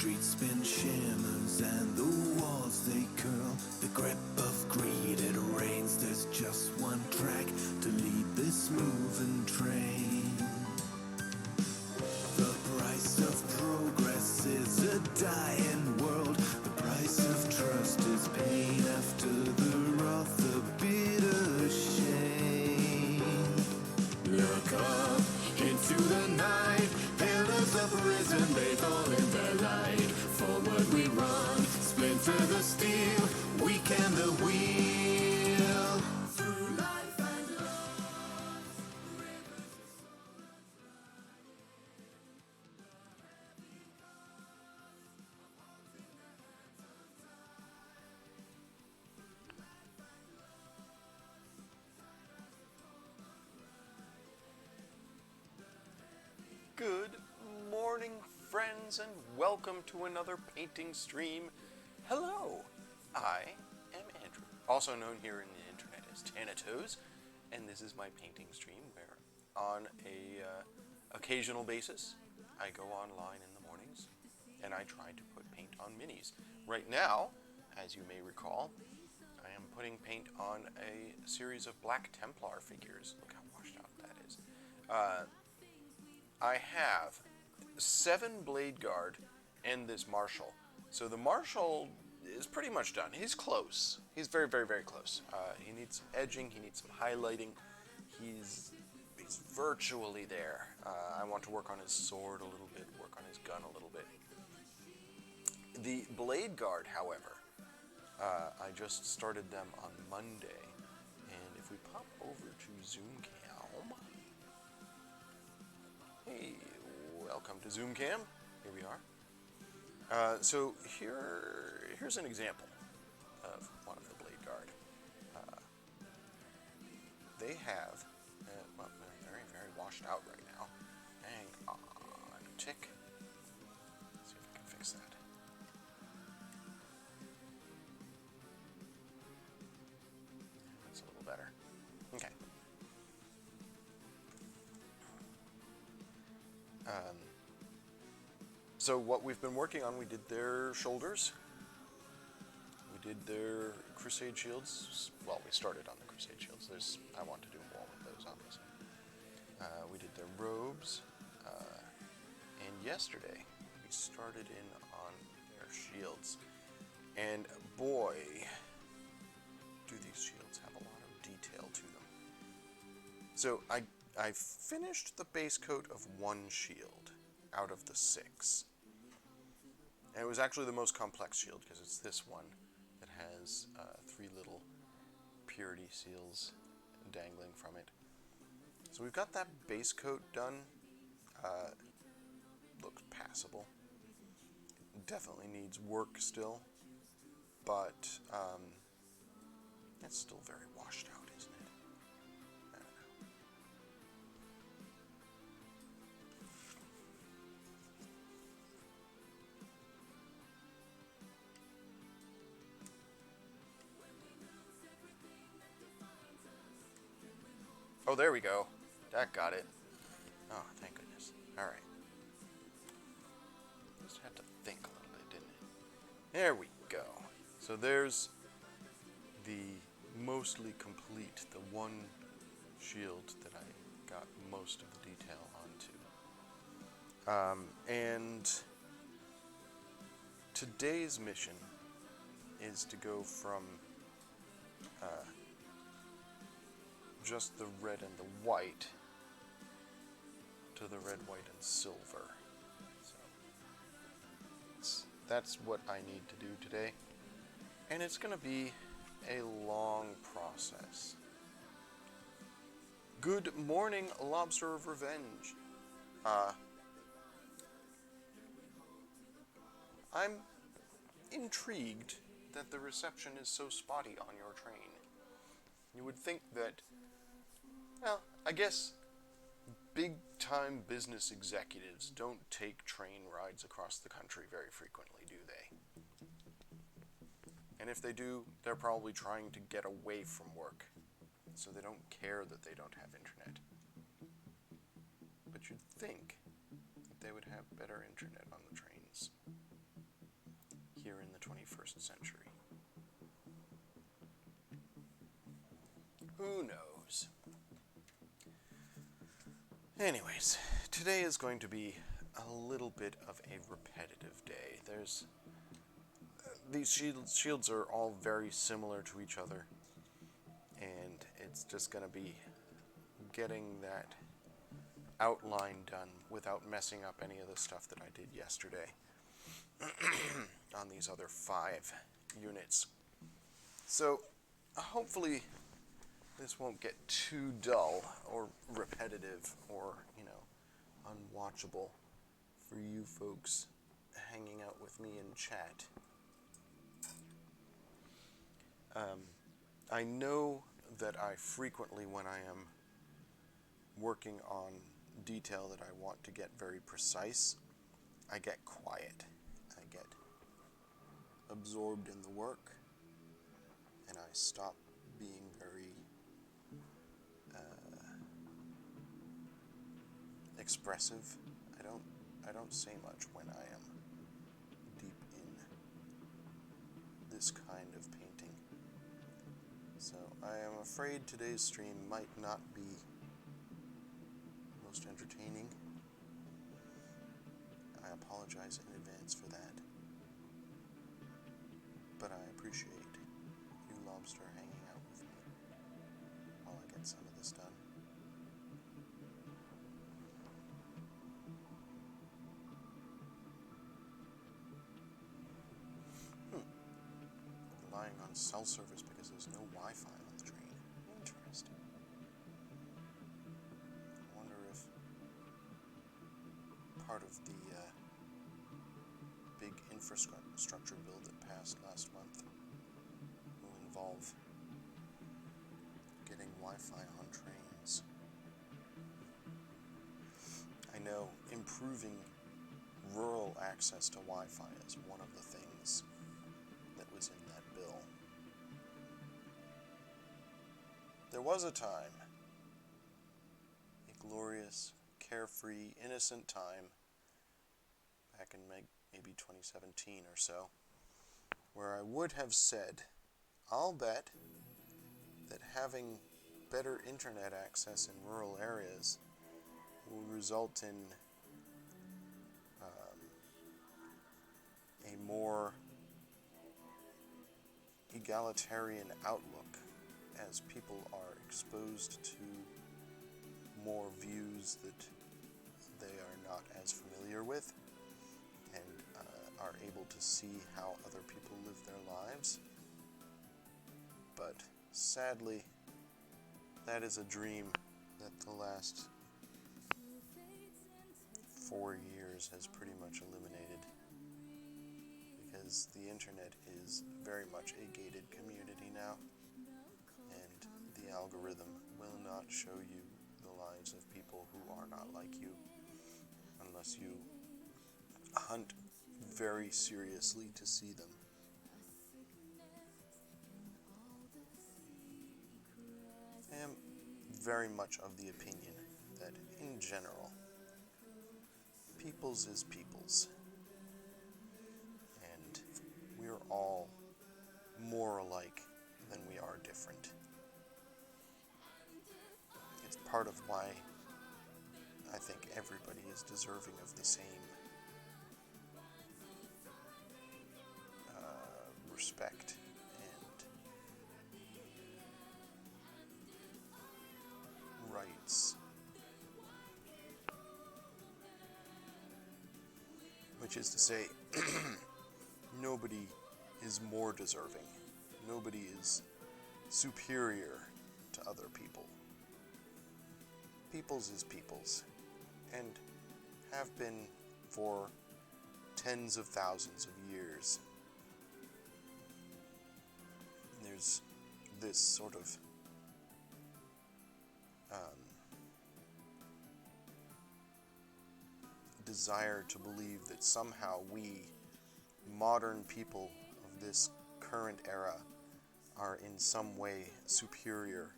streets spin shimmers and the walls they curl. The grip of greed, it rains. There's just one track to lead this moving train. The price of progress is a dying world. The price of trust is pain after the wrath, the bitter shame. Look up into the night. Pillars of risen, they fall in the light. Forward we run, splinter the steel, weaken the wheel. Through life and loss, rivers of soul and flight. The heavy cost of hearts in the hands of time. Through life and loss, time as a form of pride. Good morning, friends, and welcome to another painting stream. Hello, I am Andrew, also known here in the internet as Thanatos, and this is my painting stream where on a occasional basis I go online in the mornings and I try to put paint on minis. Right now, as you may recall, I am putting paint on a series of black Templar figures. Look how washed out that is. I have 7 Blade Guard and this Marshal. So the Marshal is pretty much done. He's close. He's very, very, very close. He needs some edging. He needs some highlighting. He's virtually there. I want to work on his sword a little bit, work on his gun a little bit. The Blade Guard, however, I just started them on Monday. And if we pop over to ZoomCam... Hey, welcome to ZoomCam. Here we are. So here's an example of one of the Blade Guard. They have, well, they're very, very washed out right now. Hang on a tick. Let's see if I can fix that. That's a little better. Okay. So what we've been working on, we did their shoulders, we did their crusade shields. Well, we started on the crusade shields. I want to do more with those, obviously. We did their robes, and yesterday we started in on their shields. And boy, do these shields have a lot of detail to them. So I finished the base coat of 1 shield out of the 6. And it was actually the most complex shield because it's this one that has 3 little purity seals dangling from it. So we've got that base coat done. Looks passable. It definitely needs work still, but it's still very washed out, isn't it? I don't know. Oh, there we go. That got it. Oh, thank goodness. Alright. Just had to think a little bit, didn't it? There we go. So there's the mostly complete, the 1 shield that I got most of the detail onto. And today's mission is to go from just the red and the white to the red, white, and silver. So that's what I need to do today. And it's going to be a long process. Good morning, Lobster of Revenge. I'm intrigued that the reception is so spotty on your train. You would think that, well, I guess big-time business executives don't take train rides across the country very frequently, do they? And if they do, they're probably trying to get away from work, so they don't care that they don't have internet. But you'd think that they would have better internet on the trains. who knows? Anyways, today is going to be a little bit of a repetitive day. These shields are all very similar to each other, and it's just going to be getting that outline done without messing up any of the stuff that I did yesterday on these other 5 units. So hopefully this won't get too dull or repetitive or, unwatchable for you folks hanging out with me in chat. I know that I frequently, when I am working on detail that I want to get very precise, I get quiet. I get absorbed in the work, and I stop being very expressive. I don't say much when I am deep in this kind of painting. So I am afraid today's stream might not be most entertaining. I apologize in advance for that. But I appreciate you, Lobster, hanging out with me while I get some of this done. Relying on cell service because there's no Wi-Fi on the train. Interesting. I wonder if part of the big infrastructure bill that passed last month will involve getting Wi-Fi on trains. I know improving rural access to Wi-Fi is one of the things that was in that bill. There was a time, a glorious, carefree, innocent time, back in maybe 2017 or so, where I would have said, I'll bet that having better internet access in rural areas will result in a more egalitarian outlook as people are exposed to more views that they are not as familiar with and are able to see how other people live their lives. But sadly, that is a dream that the last 4 years has pretty much eliminated, because the internet is very much a gated community now, and the algorithm will not show you the lives of people who are not like you unless you hunt very seriously to see them. I am very much of the opinion that, in general, peoples is peoples, and we are all more alike than we are different. It's part of why I think everybody is deserving of the same respect and rights. Which is to say, nobody is more deserving. Nobody is superior to other people. Peoples is peoples, and have been for tens of thousands of years. There's this sort of desire to believe that somehow we, modern people of this current era, are in some way superior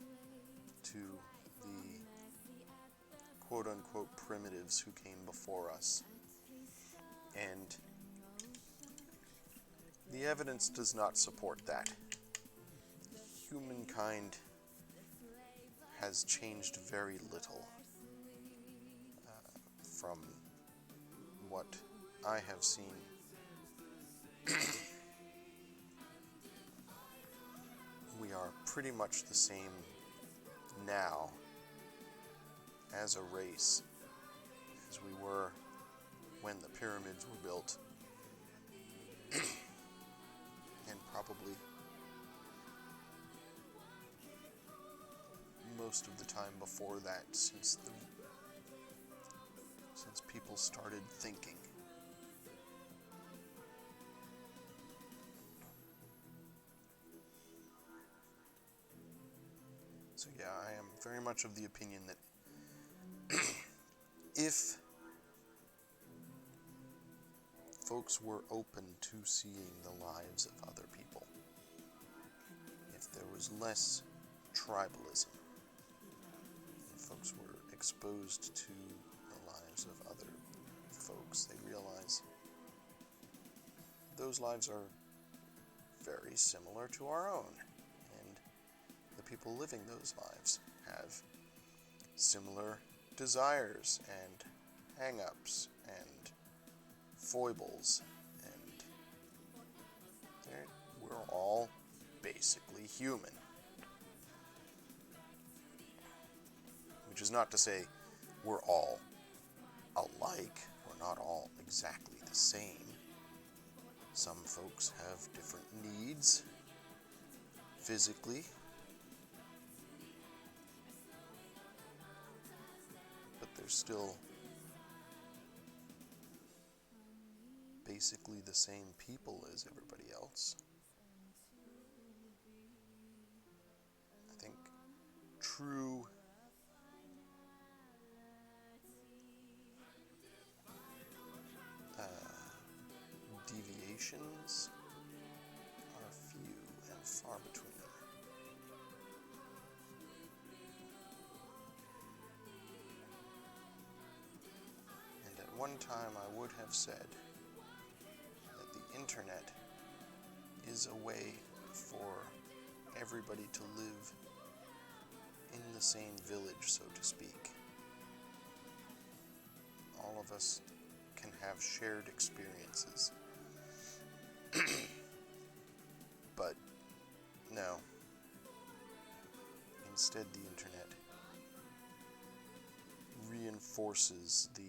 to the quote-unquote primitives who came before us. And the evidence does not support that. Humankind has changed very little from what I have seen. We are pretty much the same now as a race as we were when the pyramids were built, and probably most of the time before that, since people started thinking. So yeah, I am very much of the opinion that if folks were open to seeing the lives of other people, if there was less tribalism, if folks were exposed to the lives of other folks, they realize those lives are very similar to our own, and the people living those lives have similar desires and hang-ups and foibles, and we're all basically human. Which is not to say we're all alike, we're not all exactly the same. Some folks have different needs physically, but they're still basically the same people as everybody else. I think true deviations are few and far between. And at one time I would have said that the internet is a way for everybody to live in the same village, so to speak. All of us can have shared experiences. But no. Instead, the internet reinforces the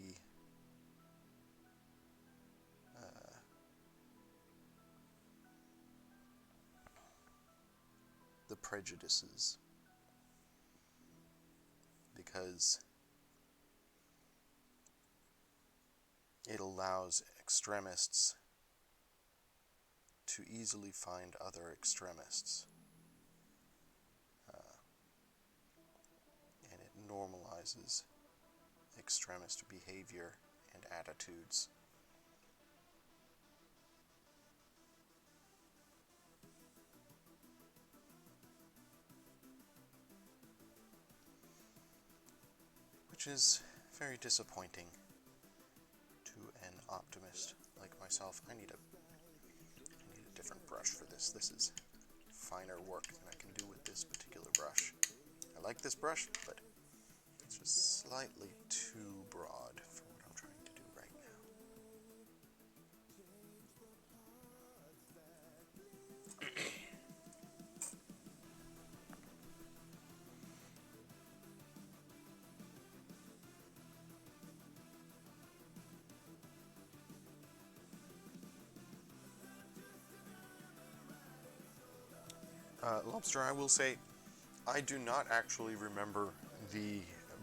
prejudices, because it allows extremists to easily find other extremists, and it normalizes extremist behavior and attitudes. Which is very disappointing to an optimist like myself. I need a different brush for this. This is finer work than I can do with this particular brush. I like this brush, but it's just slightly too broad for what I'm trying to do right now. Lobster, I will say, I do not actually remember the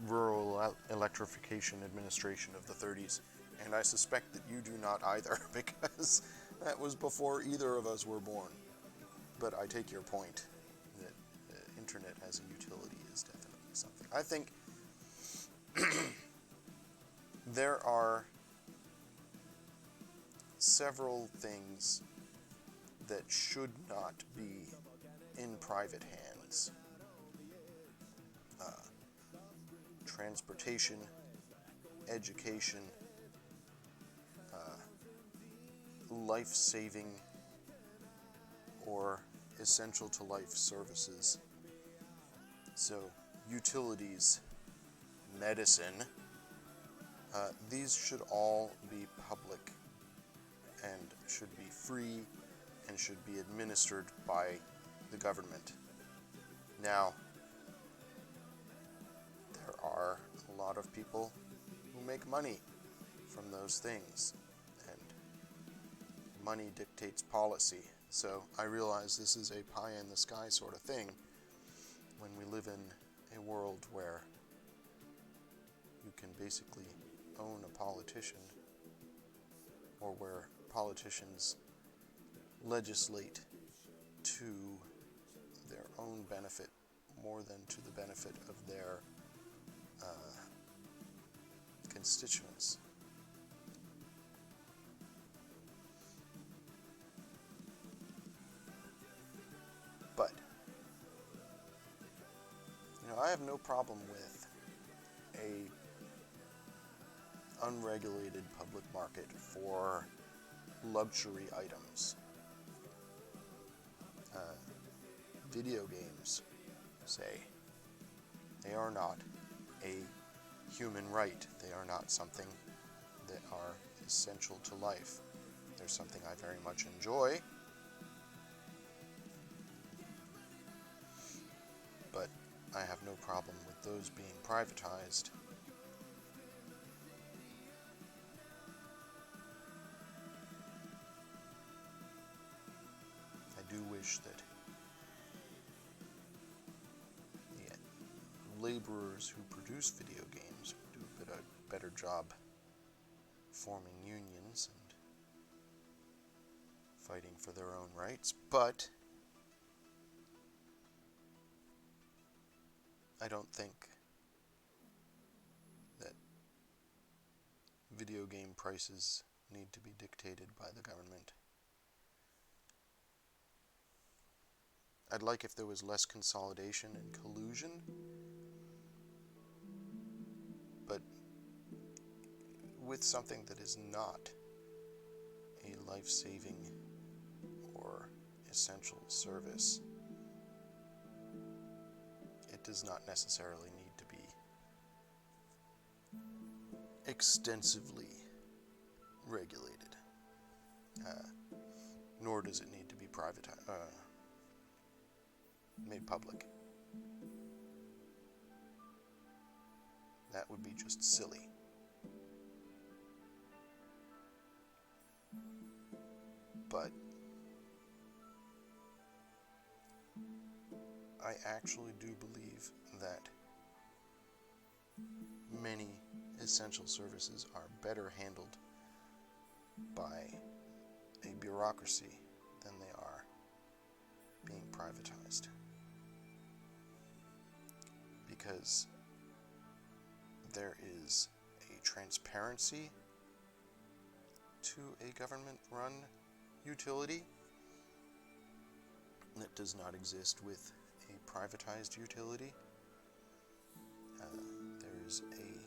Rural Electrification Administration of the 30s, and I suspect that you do not either, because that was before either of us were born. But I take your point that the internet as a utility is definitely something. I think there are several things that should not be in private hands. Transportation, education, life-saving or essential to life services. So utilities, medicine, these should all be public and should be free and should be administered by the government. Now, there are a lot of people who make money from those things, and money dictates policy. So I realize this is a pie-in-the-sky sort of thing when we live in a world where you can basically own a politician, or where politicians legislate to their own benefit more than to the benefit of their constituents. But, I have no problem with a unregulated public market for luxury items. Video games, say, they are not a human right. They are not something that are essential to life. They're something I very much enjoy, but I have no problem with those being privatized. I do wish that the laborers who produce video games do a better job forming unions and fighting for their own rights, but I don't think that video game prices need to be dictated by the government. I'd like if there was less consolidation and collusion, but with something that is not a life-saving or essential service, it does not necessarily need to be extensively regulated, nor does it need to be made public. That would be just silly. But I actually do believe that many essential services are better handled by a bureaucracy than they are being privatized. Because there is a transparency to a government-run utility that does not exist with a privatized utility. There's a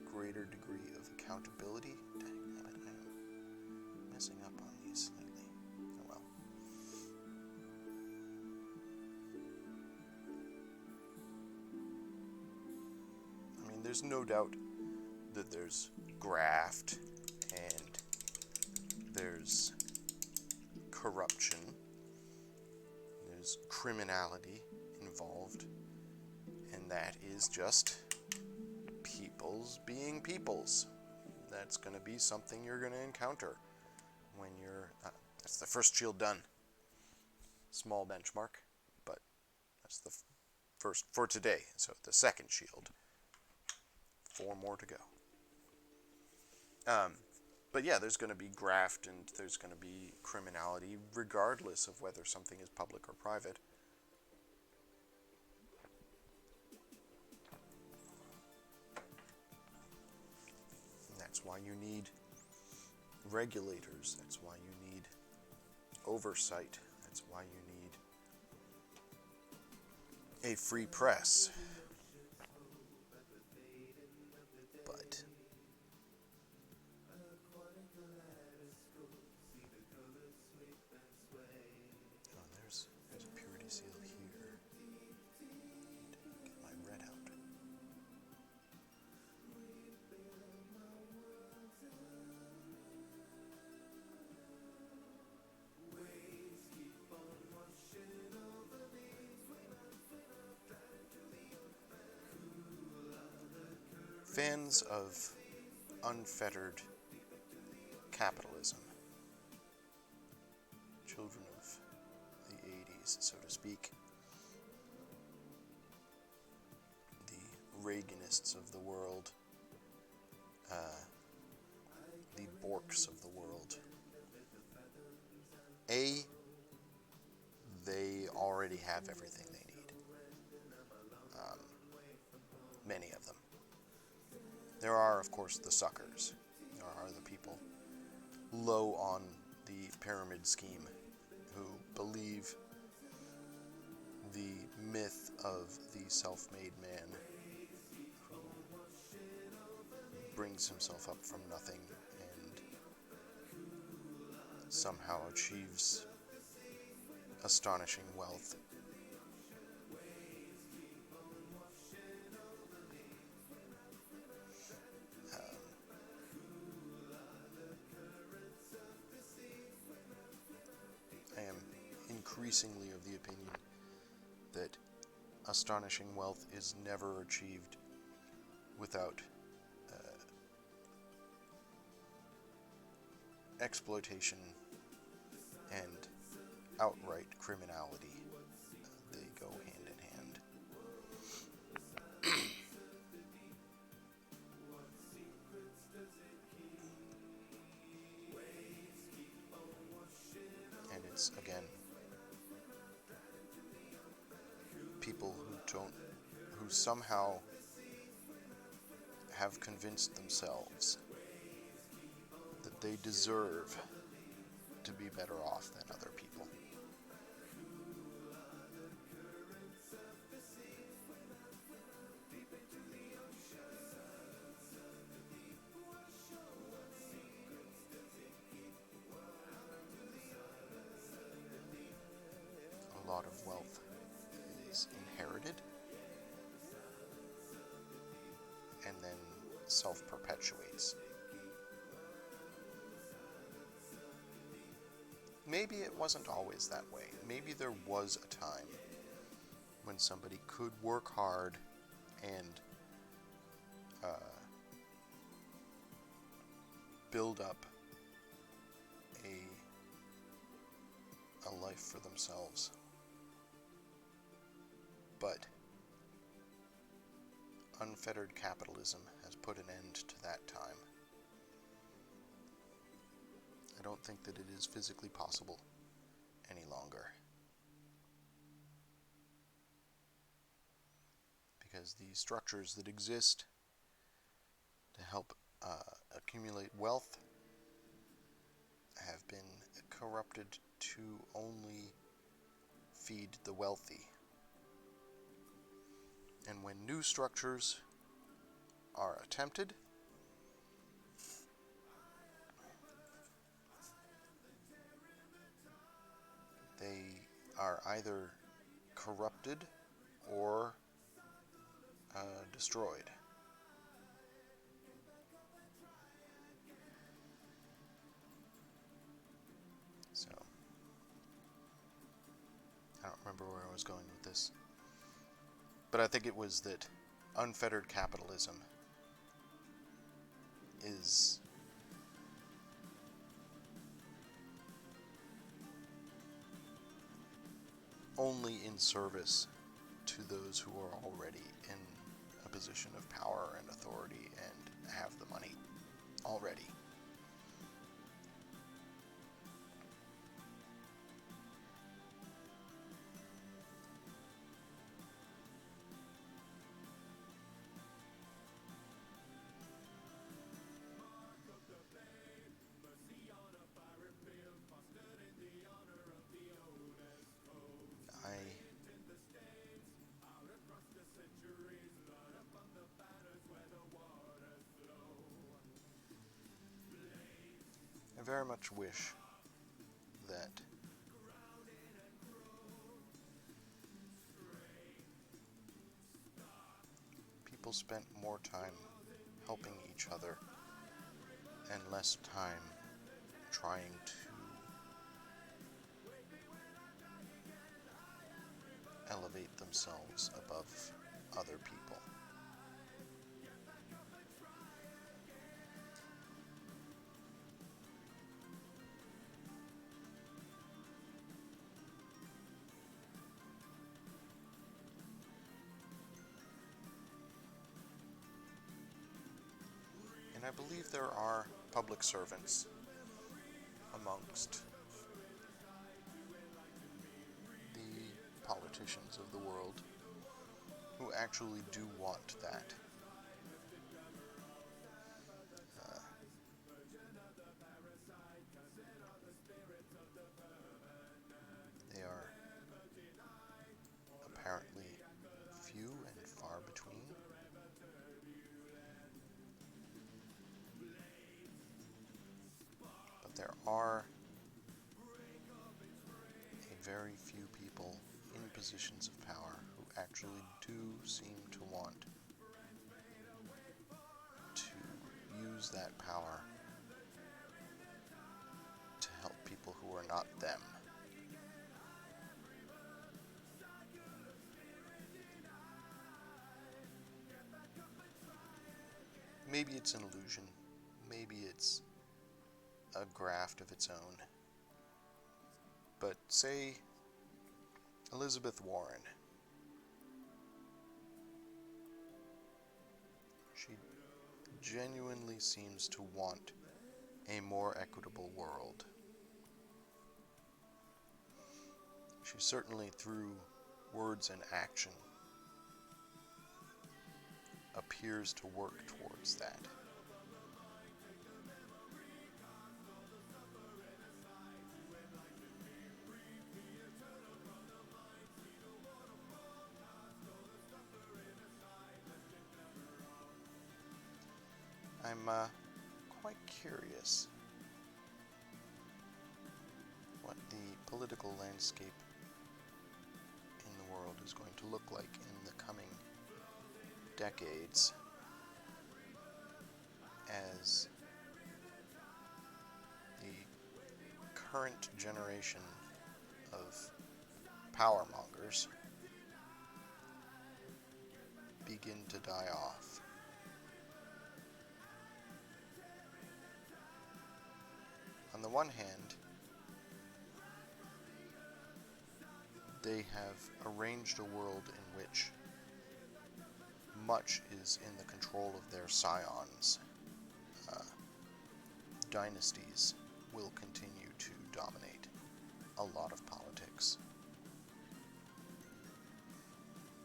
greater degree of accountability. Dang it, I'm messing up on these lately. Oh well. I mean, there's no doubt that there's graft and there's corruption, there's criminality involved, and that is just peoples being peoples. That's going to be something you're going to encounter when you're... that's the first shield done. Small benchmark, but that's the first for today. So the second shield. 4 more to go. But yeah, there's going to be graft and there's going to be criminality regardless of whether something is public or private. And that's why you need regulators. That's why you need oversight. That's why you need a free press. But there's a purity seal here. fans of unfettered capitalism, children of the 80s, so to speak, the Reaganists of the world, the Borks of the world. They already have everything they need. Many of them. There are, of course, the suckers. There are the people low on the pyramid scheme who believe the myth of the self-made man who brings himself up from nothing and somehow achieves astonishing wealth. I am increasingly of the opinion that astonishing wealth is never achieved without exploitation and outright criminality. They go hand in hand. And it's, again, people who somehow have convinced themselves that they deserve to be better off than other people. A lot of wealth is inherited and then self-perpetuates. Maybe it wasn't always that way. Maybe there was a time when somebody could work hard and build up a life for themselves. But unfettered capitalism has put an end to that time. I don't think that it is physically possible any longer. Because the structures that exist to help accumulate wealth have been corrupted to only feed the wealthy. And when new structures are attempted, they are either corrupted or destroyed. So, I don't remember where I was going with this. But I think it was that unfettered capitalism is only in service to those who are already in a position of power and authority and have the money already. I very much wish that people spent more time helping each other and less time trying to elevate themselves above other people. I believe there are public servants amongst the politicians of the world who actually do want that. They are apparently few and far between. But there are a very few people in positions of power who actually do seem to want to use that power to help people who are not them. Maybe it's an illusion. Maybe it's a graft of its own. But say Elizabeth Warren. She genuinely seems to want a more equitable world. She certainly, through words and action, appears to work towards that. I'm quite curious what the political landscape in the world is going to look like in the coming decades as the current generation of power mongers begin to die off. On the one hand, they have arranged a world in which much is in the control of their scions. Dynasties will continue to dominate a lot of politics.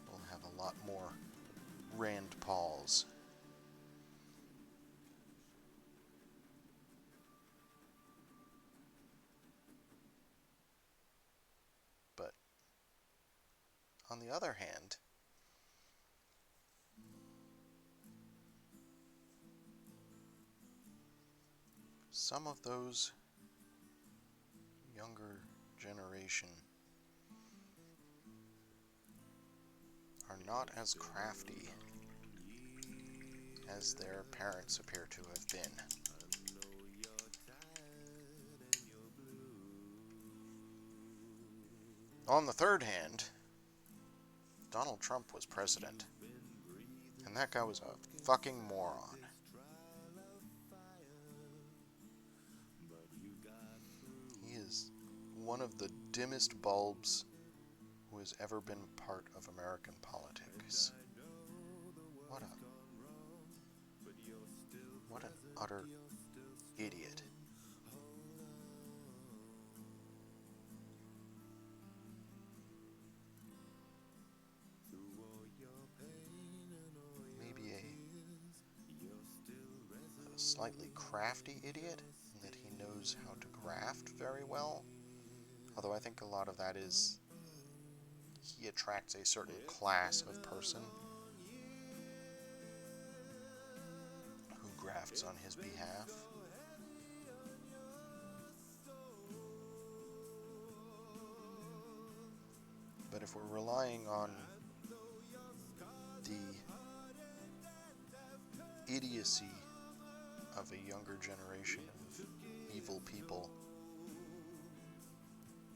We'll have a lot more Rand Pauls. But on the other hand, some of those younger generation are not as crafty as their parents appear to have been. On the third hand, Donald Trump was president, and that guy was a fucking moron. He is one of the dimmest bulbs who has ever been part of American politics. What an utter idiot. Maybe a slightly crafty idiot, in that he knows how to graft very well. Although I think a lot of that is he attracts a certain class of person who grafts on his behalf. But if we're relying on the idiocy of a younger generation of evil people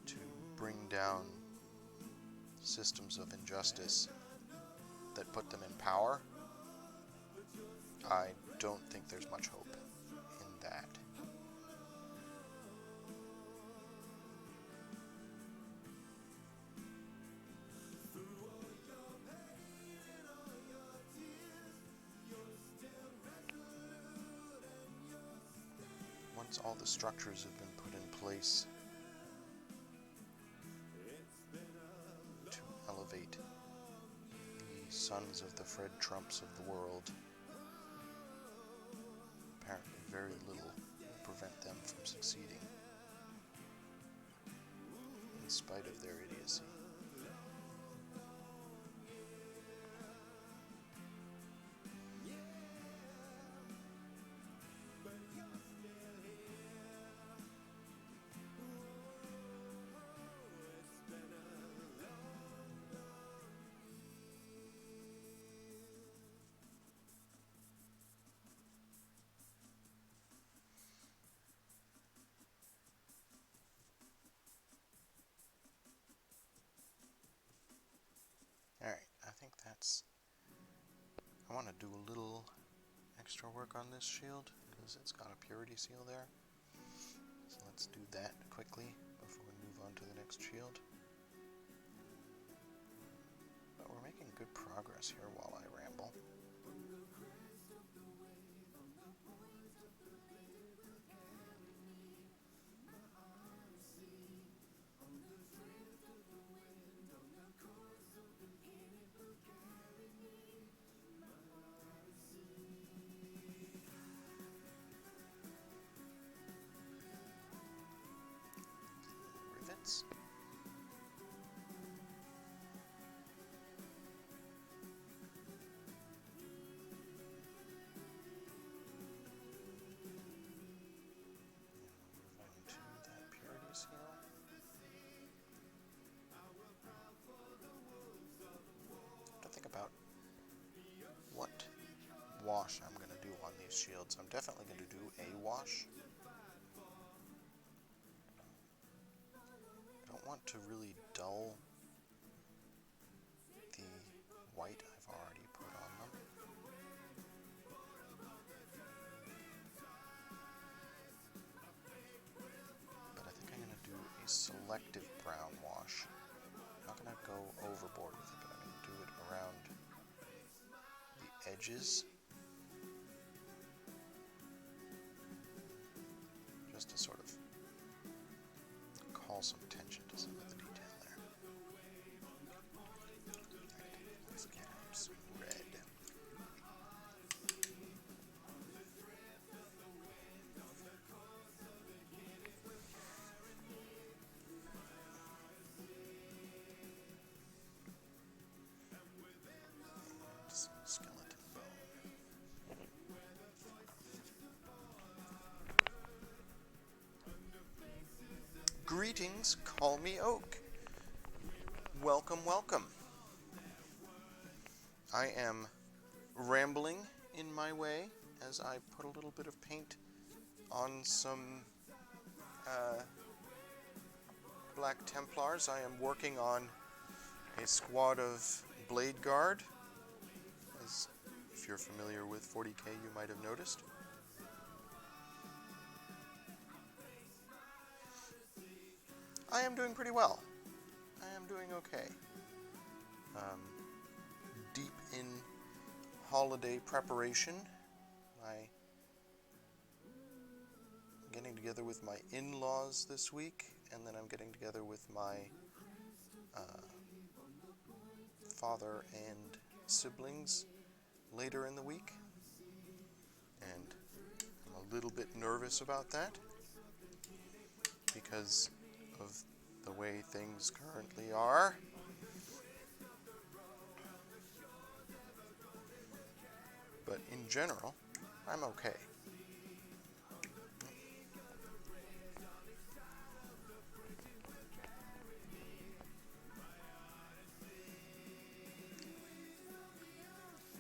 to bring down systems of injustice that put them in power, I don't think there's much hope in that. once all the structures have been put in place to elevate the sons of the Fred Trumps of the world, apparently very little will prevent them from succeeding, in spite of their idiocy. Alright, I think that's... I want to do a little extra work on this shield, because it's got a purity seal there. So let's do that quickly before we move on to the next shield. But we're making good progress here while I ramble. Rivets. Move on to that purity seal. To think about what wash I'm going to do on these shields. I'm definitely going to do a wash. I don't want to really dull the white I've already put on them. But I think I'm going to do a selective brown wash. I'm not going to go overboard with it, but I'm going to do it around the edges. Just to sort of call some attention to some of the detail there. Alright, let's get out some red. And some skeleton bone. Greetings, call me Oak. Welcome, welcome. I am rambling in my way as I put a little bit of paint on some Black Templars. I am working on a squad of Blade Guard, as if you're familiar with 40k you might have noticed. I am doing pretty well. I am doing okay. Deep in holiday preparation. I'm getting together with my in-laws this week, and then I'm getting together with my father and siblings later in the week. And I'm a little bit nervous about that because of the way things currently are. But in general, I'm okay.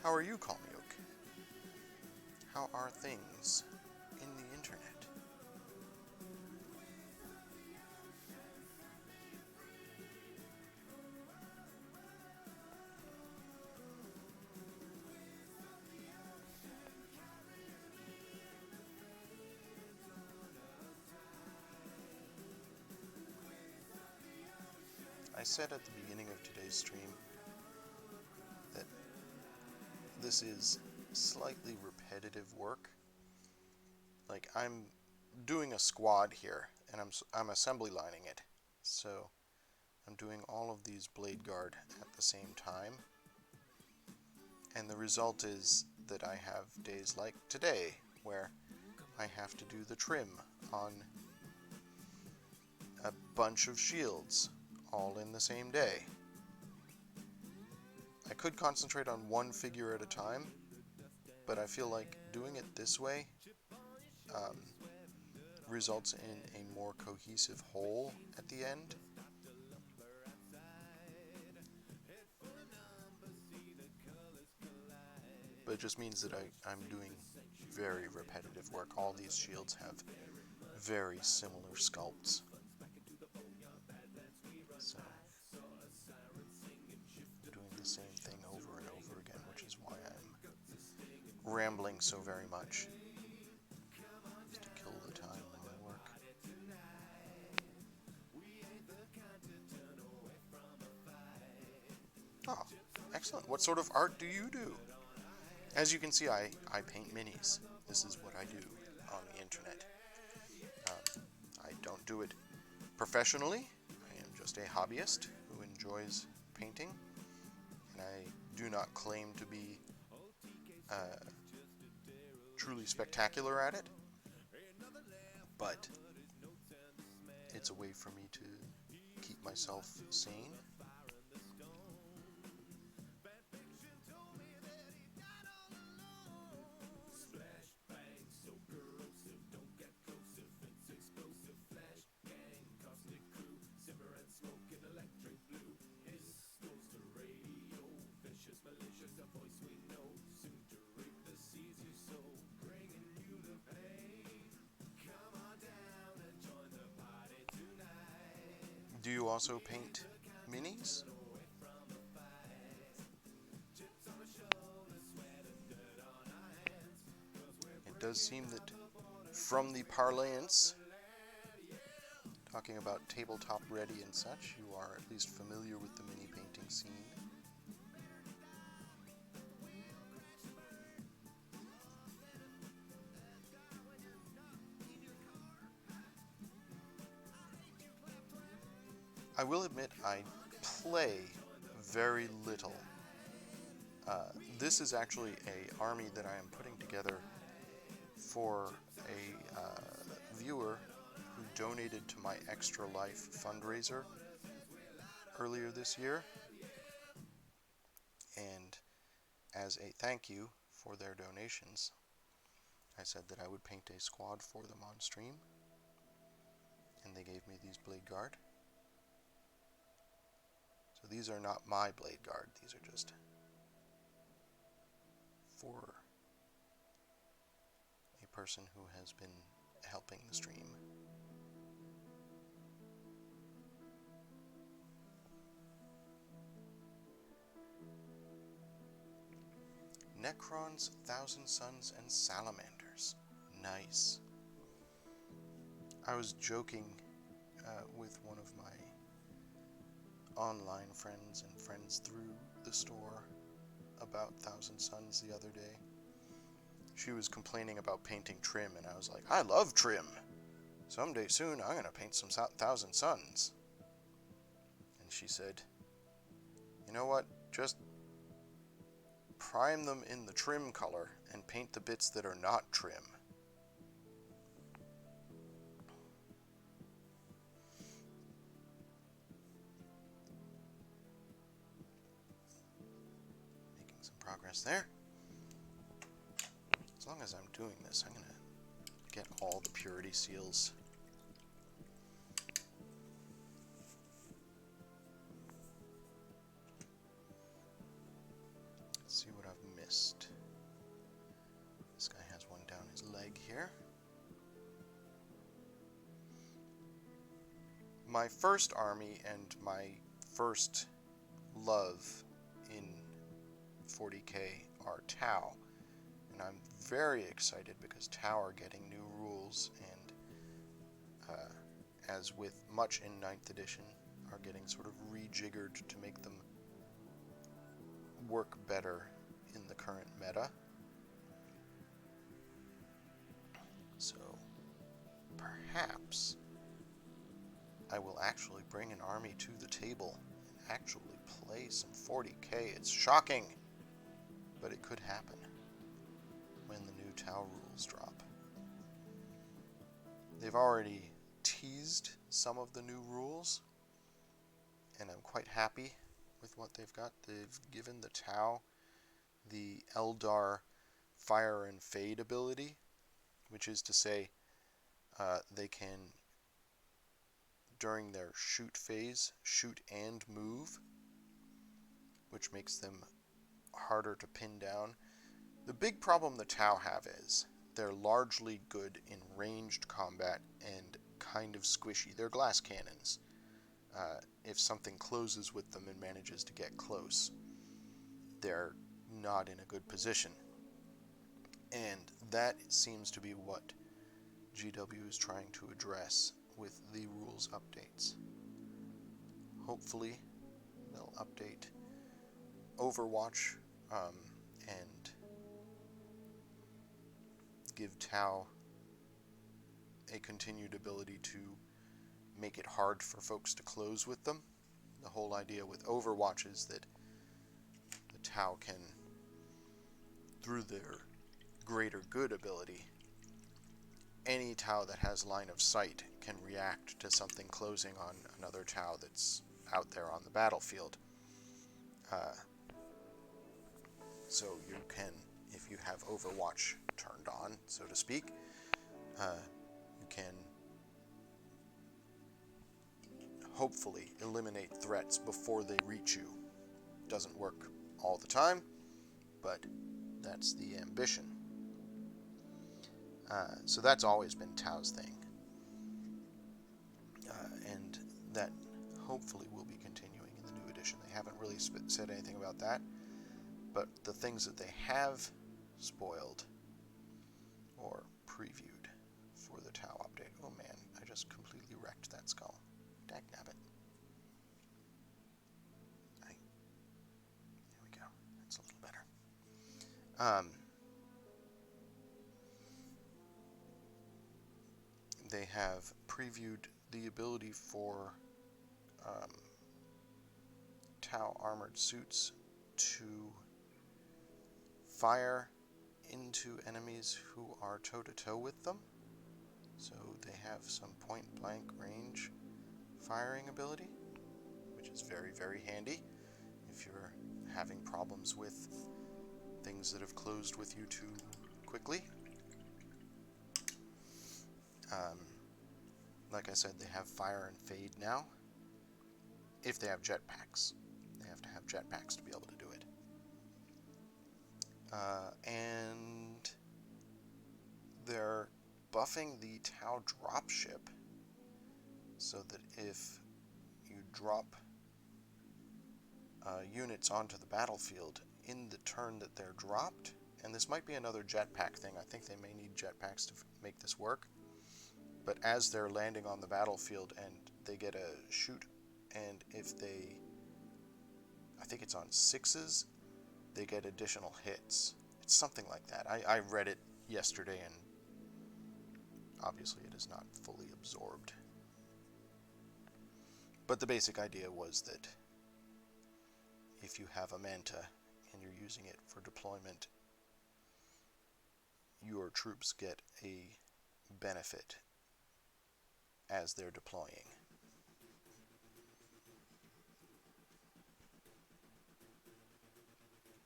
How are you, Call Me Oak? How are things in the internet? I said at the beginning of today's stream that this is slightly repetitive work. Like, I'm doing a squad here, and I'm assembly lining it. So I'm doing all of these blade guard at the same time. And the result is that I have days like today, where I have to do the trim on a bunch of shields, all in the same day. I could concentrate on one figure at a time, but I feel like doing it this way results in a more cohesive whole at the end. But it just means that I'm doing very repetitive work. All these shields have very similar sculpts. So I'm doing the same thing over and over again, which is why I'm rambling so very much. Just to kill the time when I work. Oh, excellent. What sort of art do you do? As you can see, I paint minis. This is what I do on the internet. I don't do it professionally. I am just a hobbyist who enjoys painting, and I do not claim to be truly spectacular at it, but it's a way for me to keep myself sane. Do you also paint minis? It does seem that from the parlance, talking about tabletop ready and such, you are at least familiar with the mini painting scene. I will admit I play very little. This is actually an army that I am putting together for a viewer who donated to my Extra Life fundraiser earlier this year. And as a thank you for their donations, I said that I would paint a squad for them on stream. And they gave me these blade guard. So these are not my blade guard, these are just for a person who has been helping the stream. Necrons, Thousand Suns, and Salamanders. Nice. I was joking with one of my online friends and friends through the store about Thousand Suns the other day. She was complaining about painting trim, and I was like, I love trim! Someday soon I'm gonna paint some Thousand Suns. And she said, you know what, just prime them in the trim color and paint the bits that are not trim. Making some progress there. As long as I'm doing this, I'm going to get all the purity seals. Let's see what I've missed. This guy has one down his leg here. My first army and my first love in 40k are Tau. And I'm very excited because Tau are getting new rules, and as with much in 9th edition, are getting sort of rejiggered to make them work better in the current meta. So perhaps I will actually bring an army to the table and actually play some 40k. It's shocking, but it could happen when the new Tau rules drop. They've already teased some of the new rules, and I'm quite happy with what they've got. They've given the Tau the Eldar Fire and Fade ability, which is to say they can, during their shoot phase, shoot and move, which makes them harder to pin down. The big problem the Tau have is they're largely good in ranged combat and kind of squishy. They're glass cannons. If something closes with them and manages to get close, they're not in a good position. And that seems to be what GW is trying to address with the rules updates. Hopefully, they'll update Overwatch and give Tau a continued ability to make it hard for folks to close with them. The whole idea with Overwatch is that the Tau can, through their greater good ability, any Tau that has line of sight can react to something closing on another Tau that's out there on the battlefield. So you can, if you have Overwatch turned on, so to speak, you can hopefully eliminate threats before they reach you. Doesn't work all the time, but that's the ambition. So that's always been Tau's thing. And that hopefully will be continuing in the new edition. They haven't really said anything about that, but the things that they have spoiled or previewed for the Tau update. Oh man, I just completely wrecked that skull. Dagnabbit. There we go. That's a little better. They have previewed the ability for Tau armored suits to fire into enemies who are toe-to-toe with them. So they have some point-blank range firing ability, which is very, very handy if you're having problems with things that have closed with you too quickly. Like I said, they have fire and fade now. If they have jetpacks. They have to have jetpacks to be able to do it. And they're buffing the Tau dropship so that if you drop units onto the battlefield in the turn that they're dropped, and this might be another jetpack thing, I think they may need jetpacks to make this work, but as they're landing on the battlefield and they get a shoot, and if they, I think it's on 6s, they get additional hits. It's something like that. I read it yesterday, and obviously it is not fully absorbed. But the basic idea was that if you have a Manta and you're using it for deployment, your troops get a benefit as they're deploying.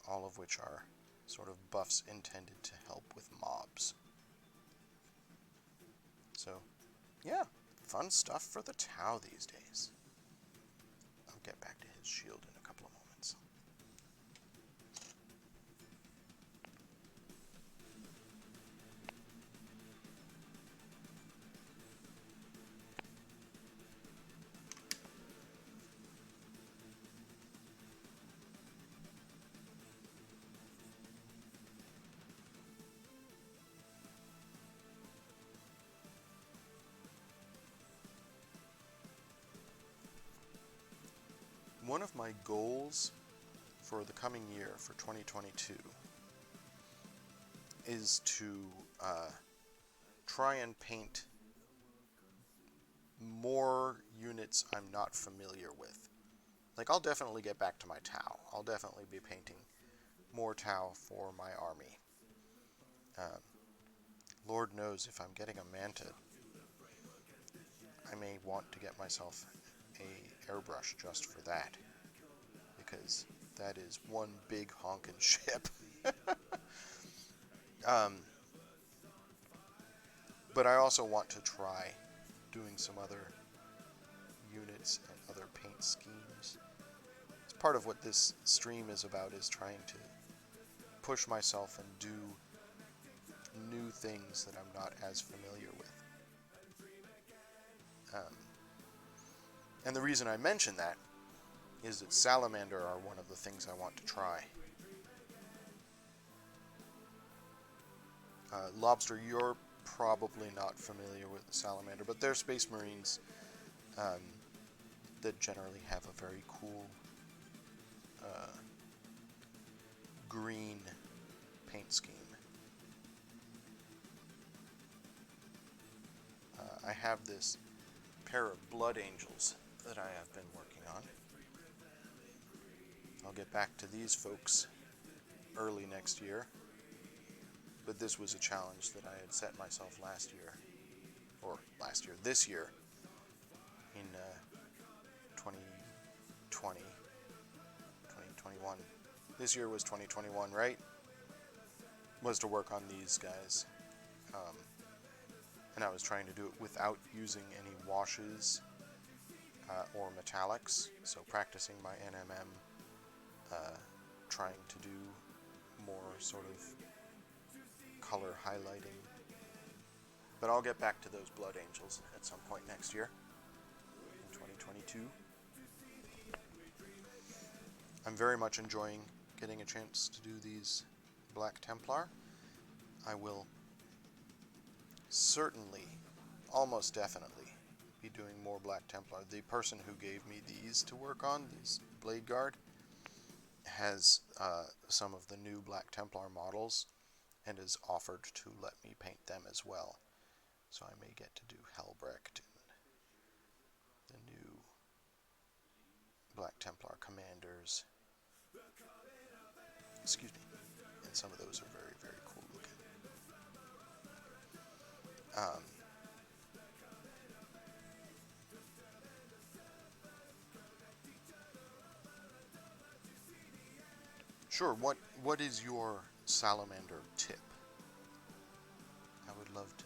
All of which are sort of buffs intended to help with mobs. So, yeah, fun stuff for the Tau these days. I'll get back to his shield in a couple of moments. One of my goals for the coming year, for 2022, is to try and paint more units I'm not familiar with. Like, I'll definitely get back to my Tau. I'll definitely be painting more Tau for my army. Lord knows if I'm getting a Manta, I may want to get myself a airbrush just for that, because that is one big honkin' ship. But I also want to try doing some other units and other paint schemes. It's part of what this stream is about, is trying to push myself and do new things that I'm not as familiar with. And the reason I mention that is that Salamander are one of the things I want to try. Lobster, you're probably not familiar with the Salamander, but they're Space Marines that generally have a very cool green paint scheme. I have this pair of Blood Angels that I have been working on. I'll get back to these folks early next year, but this was a challenge that I had set myself this year in 2020, 2021. This year was 2021, right? Was to work on these guys. And I was trying to do it without using any washes or metallics, so practicing my NMM, trying to do more sort of color highlighting. But I'll get back to those Blood Angels at some point next year, in 2022. I'm very much enjoying getting a chance to do these Black Templar. I will certainly, almost definitely, be doing more Black Templar. The person who gave me these to work on, these Blade Guard, has some of the new Black Templar models and has offered to let me paint them as well. So I may get to do Helbrecht and the new Black Templar commanders. Excuse me. And some of those are very, very cool looking. Sure, what is your Salamander tip? I would love to.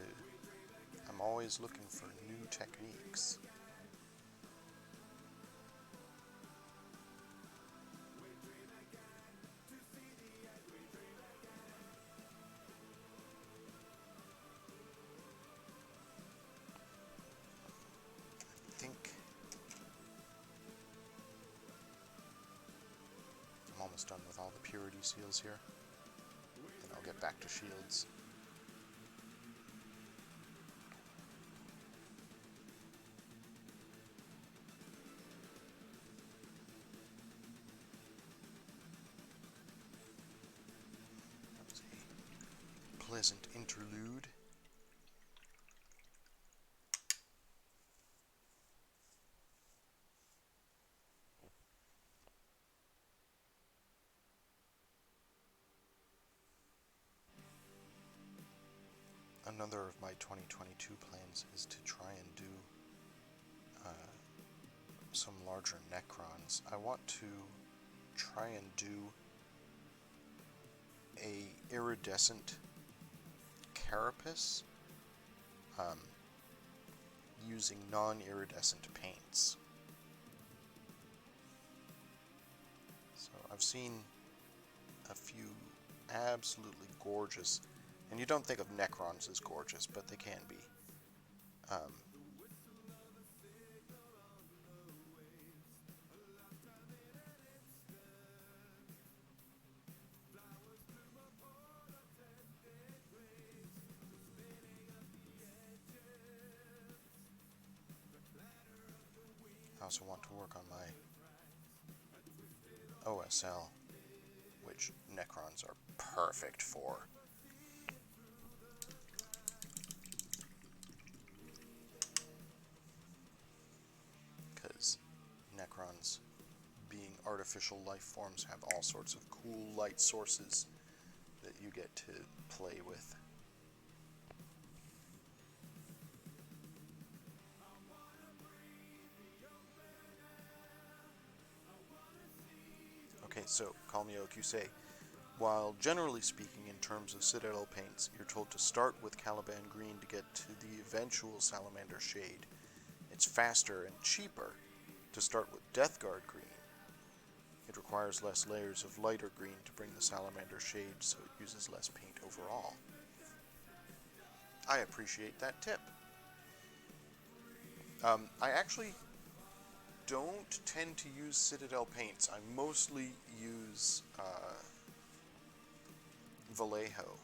I'm always looking for new techniques. I think I'm almost done with all the purity seals here. Then I'll get back to shields. That was a pleasant interlude. Another of my 2022 plans is to try and do some larger Necrons. I want to try and do a iridescent carapace using non-iridescent paints. So I've seen a few absolutely gorgeous, and you don't think of Necrons as gorgeous, but they can be. I also want to work on my OSL, which Necrons are perfect for. artificial life forms have all sorts of cool light sources that you get to play with. Okay, so Kalmiok, you say, while generally speaking in terms of Citadel paints, you're told to start with Caliban Green to get to the eventual Salamander Shade. It's faster and cheaper to start with Death Guard Green. It requires less layers of lighter green to bring the Salamander Shade, so it uses less paint overall. I appreciate that tip. I actually don't tend to use Citadel paints. I mostly use Vallejo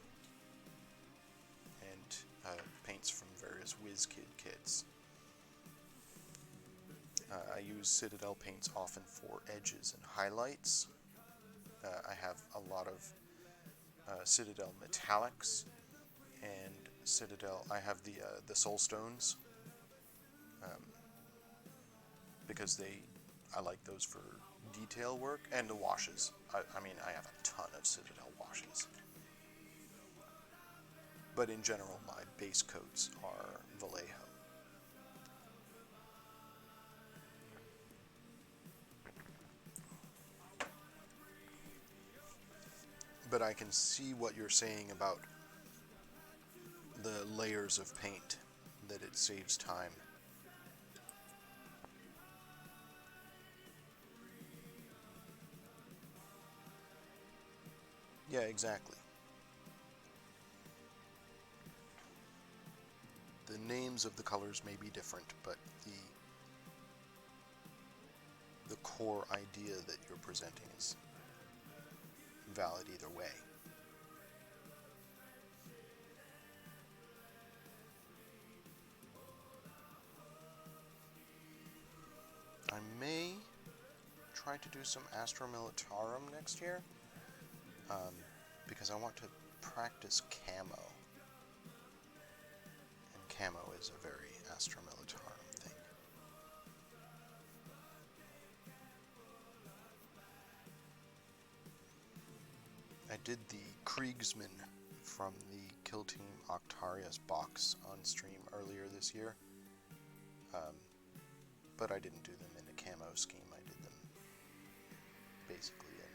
and paints from various WizKid kits. I use Citadel paints often for edges and highlights. I have a lot of Citadel metallics and Citadel. I have the Soulstones because I like those for detail work, and the washes. I mean, I have a ton of Citadel washes. But in general, my base coats are Vallejo. But I can see what you're saying about the layers of paint, that it saves time. Yeah, exactly. The names of the colors may be different, but the core idea that you're presenting is valid either way. I may try to do some Astra Militarum next year, because I want to practice camo. And camo is a very Astra Militarum thing. I did the Kriegsman from the Kill Team Octarius box on stream earlier this year, but I didn't do them in a camo scheme. I did them basically in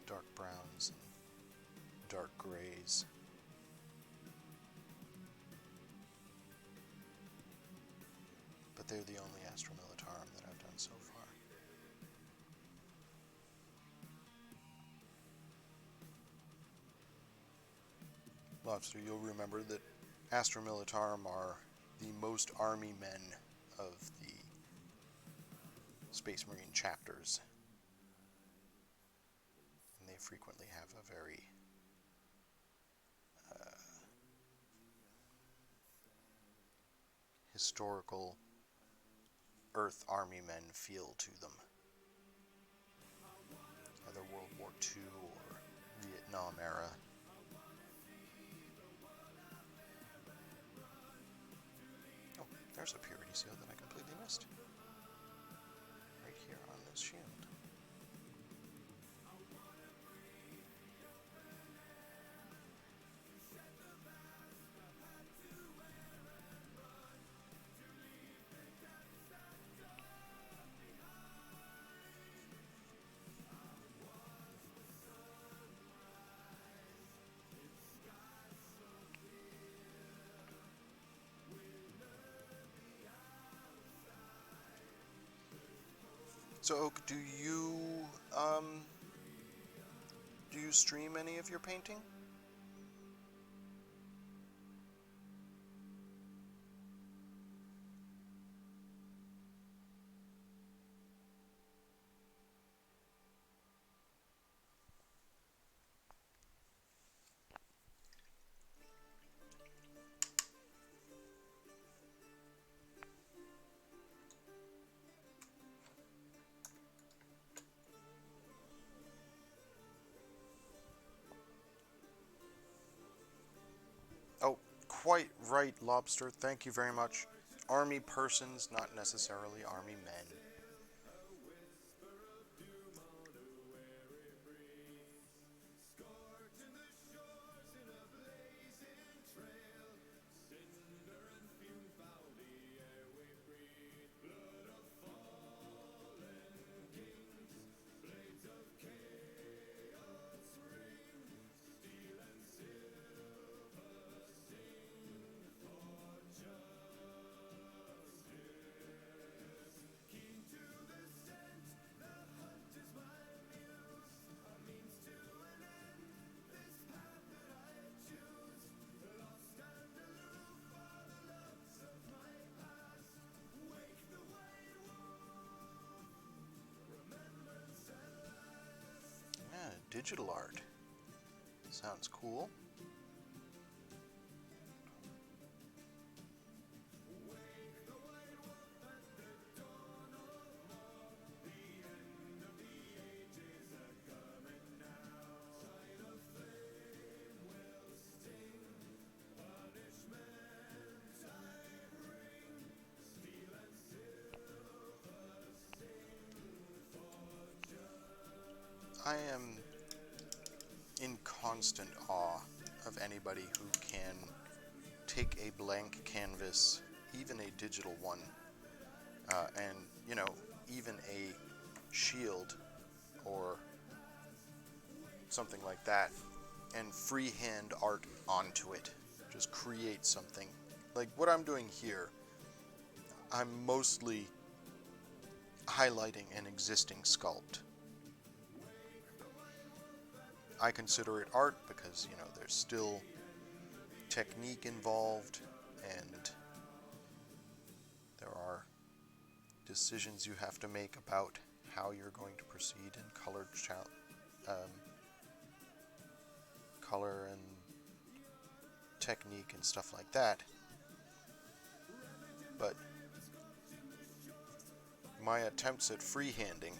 dark browns and dark grays. But they're the only Astra Militarum that I've done so far. Lobster, you'll remember that Astra Militarum are the most army men of the Space Marine chapters. And they frequently have a very historical Earth Army men feel to them. Either World War II or Vietnam era. Oh, there's a purity seal that I completely missed. Right here on this shield. So, Oak, do you stream any of your painting? quite right, Lobster. Thank you very much. Army persons, not necessarily army men. Yeah, digital art. Sounds cool. I am in constant awe of anybody who can take a blank canvas, even a digital one, and, even a shield or something like that, and freehand art onto it. Just create something. Like what I'm doing here, I'm mostly highlighting an existing sculpt. I consider it art because, there's still technique involved, and there are decisions you have to make about how you're going to proceed in color and technique and stuff like that. But my attempts at freehanding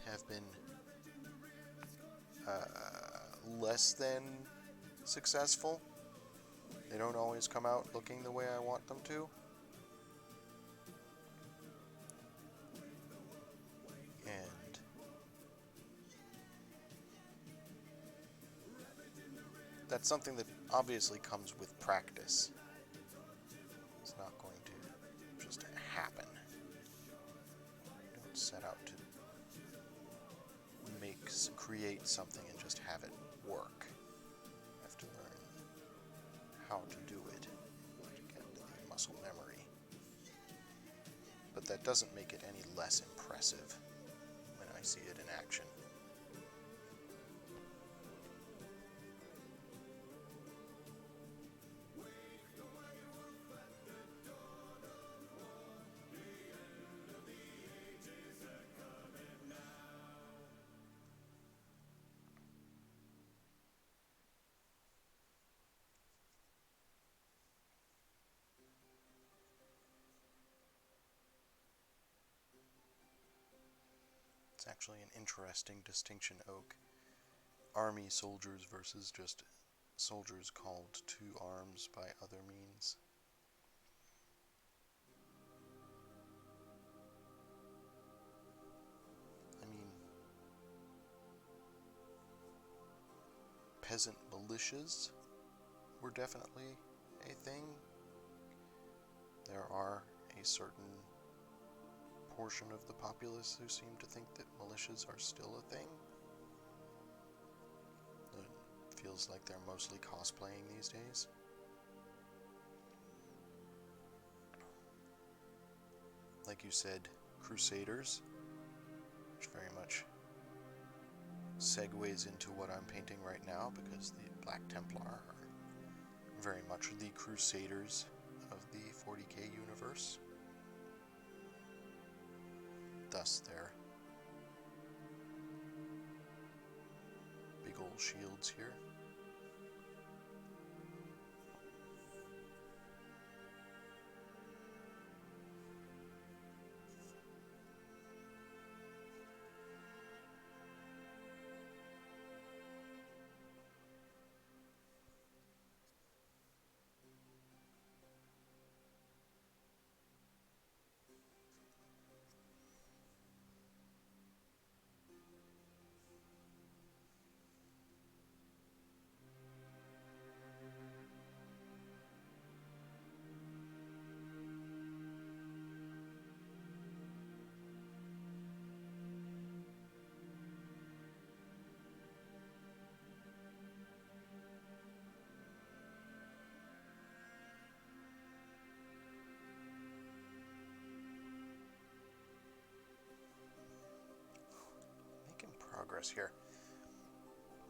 have been less than successful. They don't always come out looking the way I want them to. And that's something that obviously comes with practice. It's not going to just happen. You don't set out to create something and just have it work. You have to learn how to do it to get the muscle memory. But that doesn't make it any less impressive when I see it in action. It's actually an interesting distinction, Oak. Army soldiers versus just soldiers called to arms by other means. I mean, peasant militias were definitely a thing. There are a certain portion of the populace who seem to think that militias are still a thing. It feels like they're mostly cosplaying these days. Like you said, Crusaders, which very much segues into what I'm painting right now, because the Black Templar are very much the Crusaders of the 40k universe. Thus their big old shields here. progress here.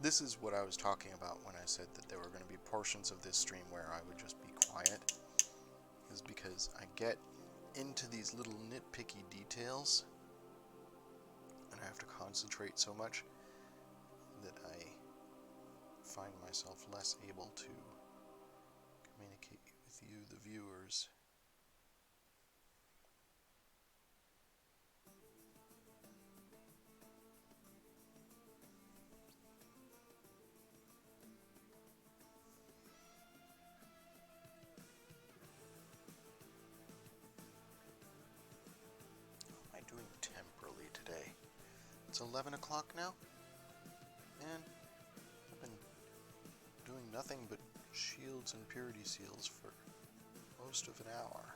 This is what I was talking about when I said that there were going to be portions of this stream where I would just be quiet, is because I get into these little nitpicky details and I have to concentrate so much that I find myself less able to communicate with you, the viewers. How am I doing temporally today? It's 11 o'clock now, and I've been doing nothing but shields and purity seals for most of an hour.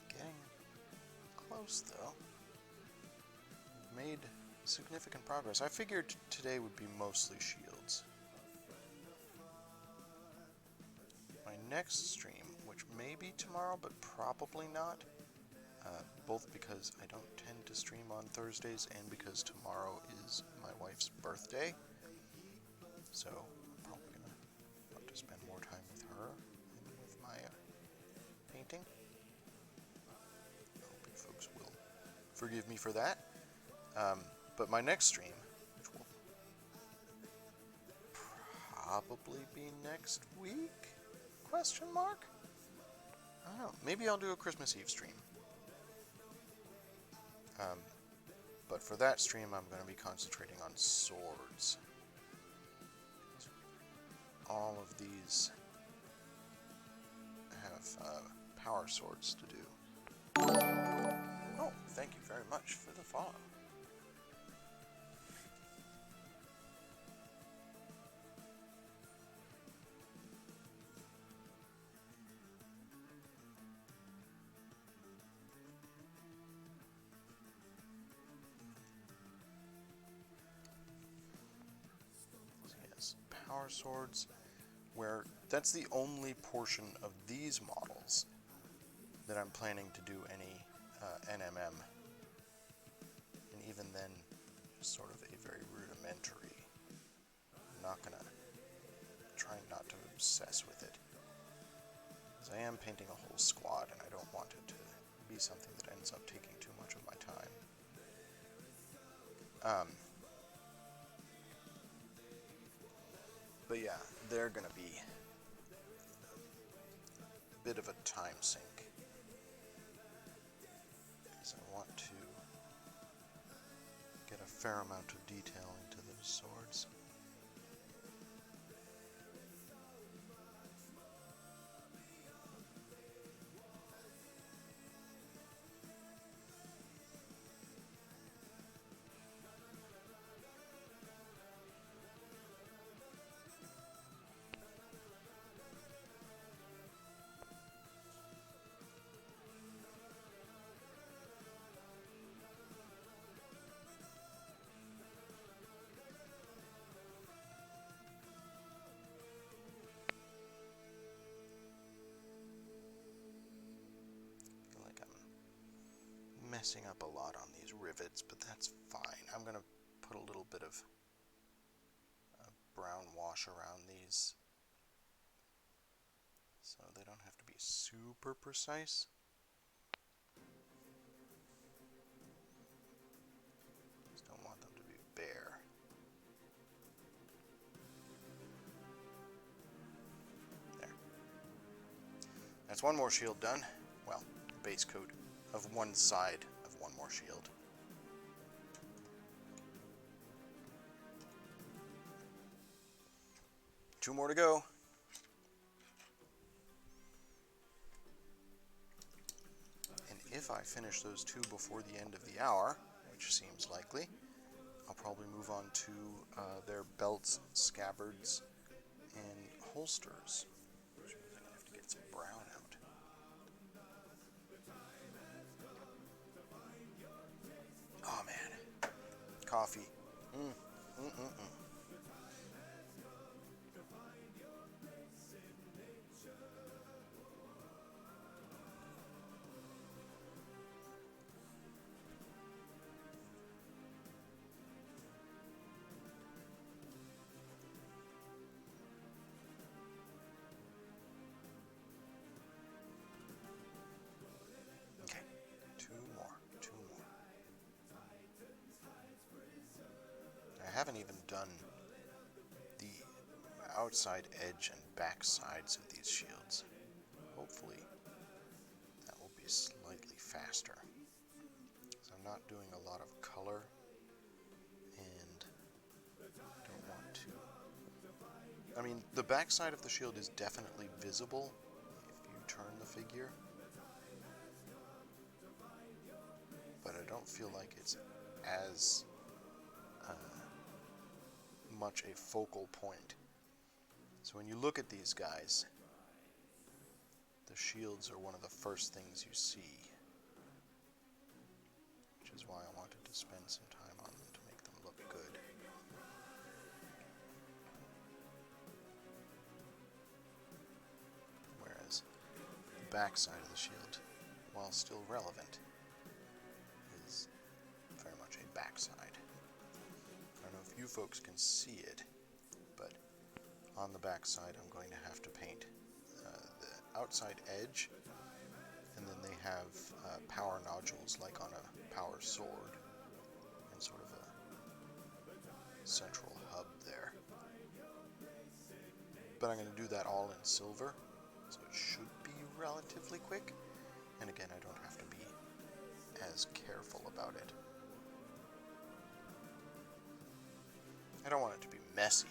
Getting close, though. We've made significant progress. I figured today would be mostly shields. My next stream, which may be tomorrow, but probably not, both because I don't tend to stream on Thursdays and because tomorrow is my wife's birthday, so I'm probably going to want to spend more time with her and with my painting. I hope you folks will forgive me for that. But my next stream, which will probably be next week? Question mark? I don't know. Maybe I'll do a Christmas Eve stream. But for that stream, I'm going to be concentrating on swords. All of these have power swords to do. Oh, thank you very much for the follow. Power swords, where that's the only portion of these models that I'm planning to do any NMM, and even then just sort of a very rudimentary. I'm not gonna try not to obsess with it, because I am painting a whole squad and I don't want it to be something that ends up taking too much of my time. But yeah, they're going to be a bit of a time sink, because I want to get a fair amount of detail into those swords. Messing up a lot on these rivets, but that's fine. I'm going to put a little bit of brown wash around these so they don't have to be super precise. Just don't want them to be bare. There. That's one more shield done. Well, base coat of one side of one more shield. 2 more to go. And if I finish those 2 before the end of the hour, which seems likely, I'll probably move on to their belts, scabbards, and holsters. Which means I'm going to have to get some brown out. Oh man. Coffee. Okay. 2 more. 2 more. I haven't even done the outside edge and back sides of these shields. Hopefully that will be slightly faster. So I'm not doing a lot of color and don't want to. I mean, the back side of the shield is definitely visible if you turn the figure, but I don't feel like it's as much a focal point. So when you look at these guys, the shields are one of the first things you see, which is why I wanted to spend some time on them to make them look good. Whereas the back side of the shield, while still relevant, is very much a backside. I don't know if you folks can see it, but on the back side I'm going to have to paint the outside edge, and then they have power nodules like on a power sword, and sort of a central hub there. But I'm going to do that all in silver, so it should be relatively quick, and again I don't have to be as careful about it. I don't want it to be messy.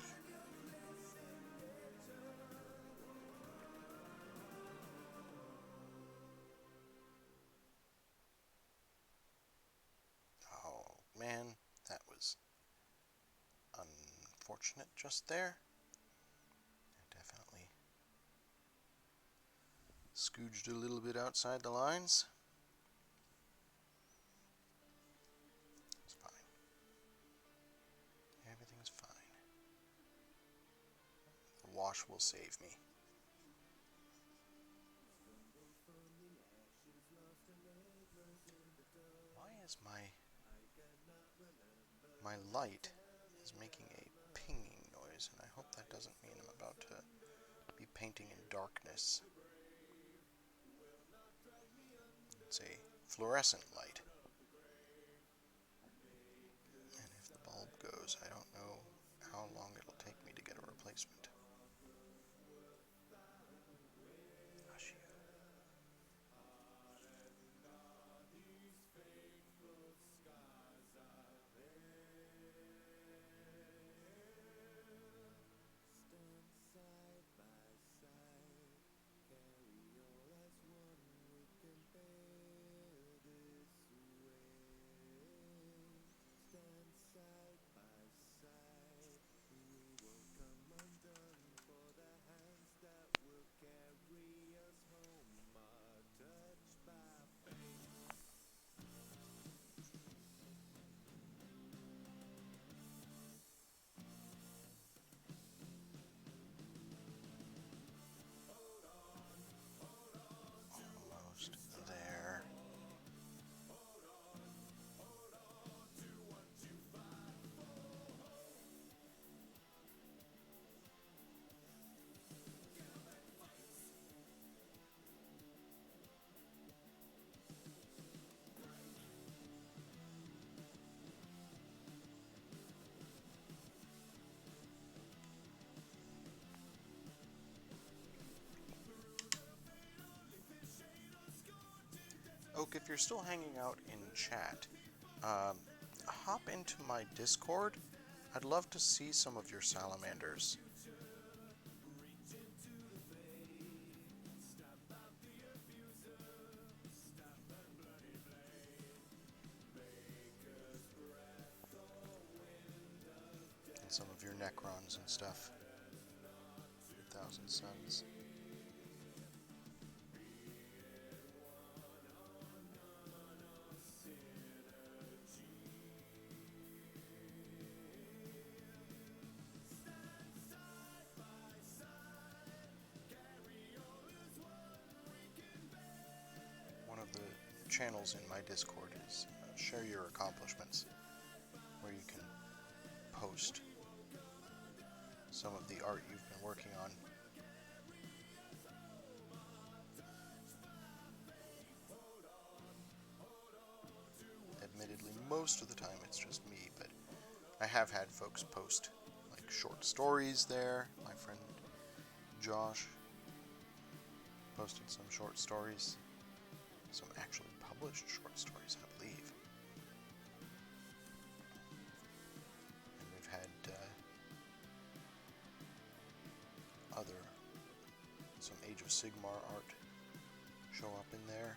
Oh man, that was unfortunate just there. I definitely scooged a little bit outside the lines. It's fine. Everything's fine. The wash will save me. Why is my light is making a pinging noise, and I hope that doesn't mean I'm about to be painting in darkness. It's a fluorescent light. And if the bulb goes, I don't know how long it'll take me to get a replacement. Hush you. Almost there. Oak, if you're still hanging out in chat, hop into my Discord. I'd love to see some of your salamanders. Necrons and stuff. 1,000 Suns. One of the channels in my Discord is Share Your Accomplishments, where you can post some of the art you've been working on. Admittedly, most of the time it's just me, but I have had folks post like short stories there. My friend Josh posted some short stories, some actually published short stories, I believe. And we've had some Age of Sigmar art show up in there.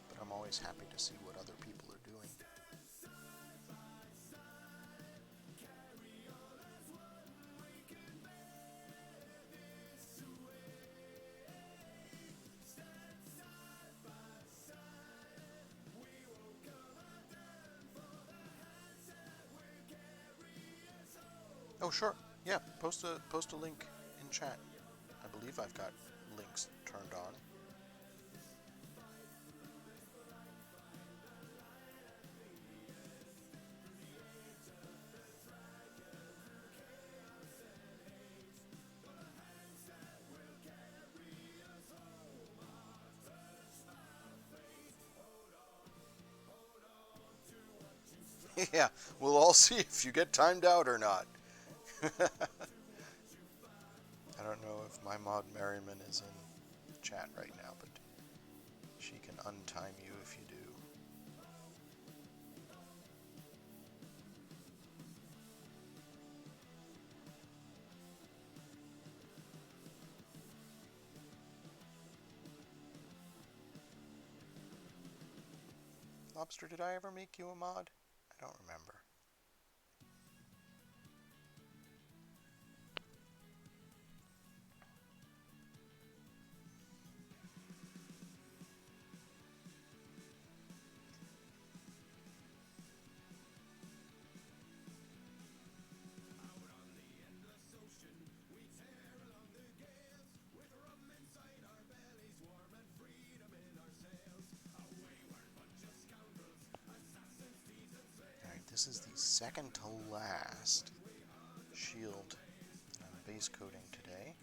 But I'm always happy to see what other people are doing. Oh, sure. Yeah, post a link in chat. I believe I've got links turned on. Yeah, we'll all see if you get timed out or not. I don't know if my mod Merriman is in chat right now, but she can untime you if you do. Lobster, did I ever make you a mod? I don't remember. This is the second to last shield that I'm base coating today.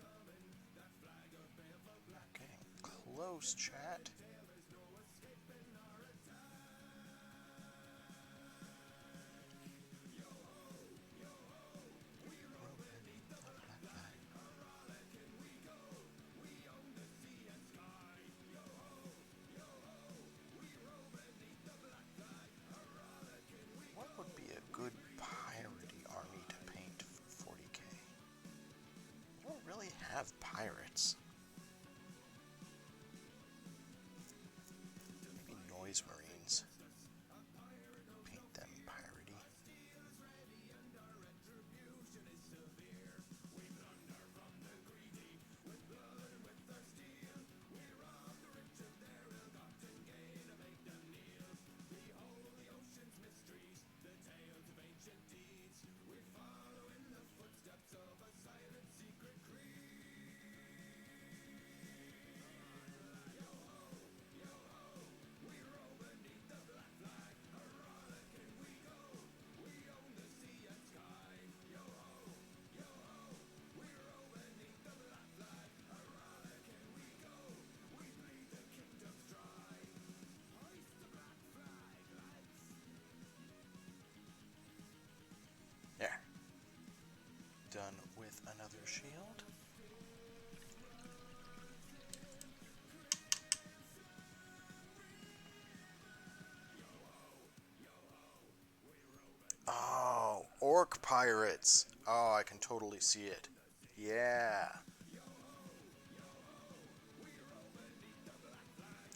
Getting close, chat. What would be a good piratey army to paint for 40k? I don't really have pirates. Maybe noise marines. Paint them piratey. There. Done with another shield. Orc pirates. Oh, I can totally see it. Yeah.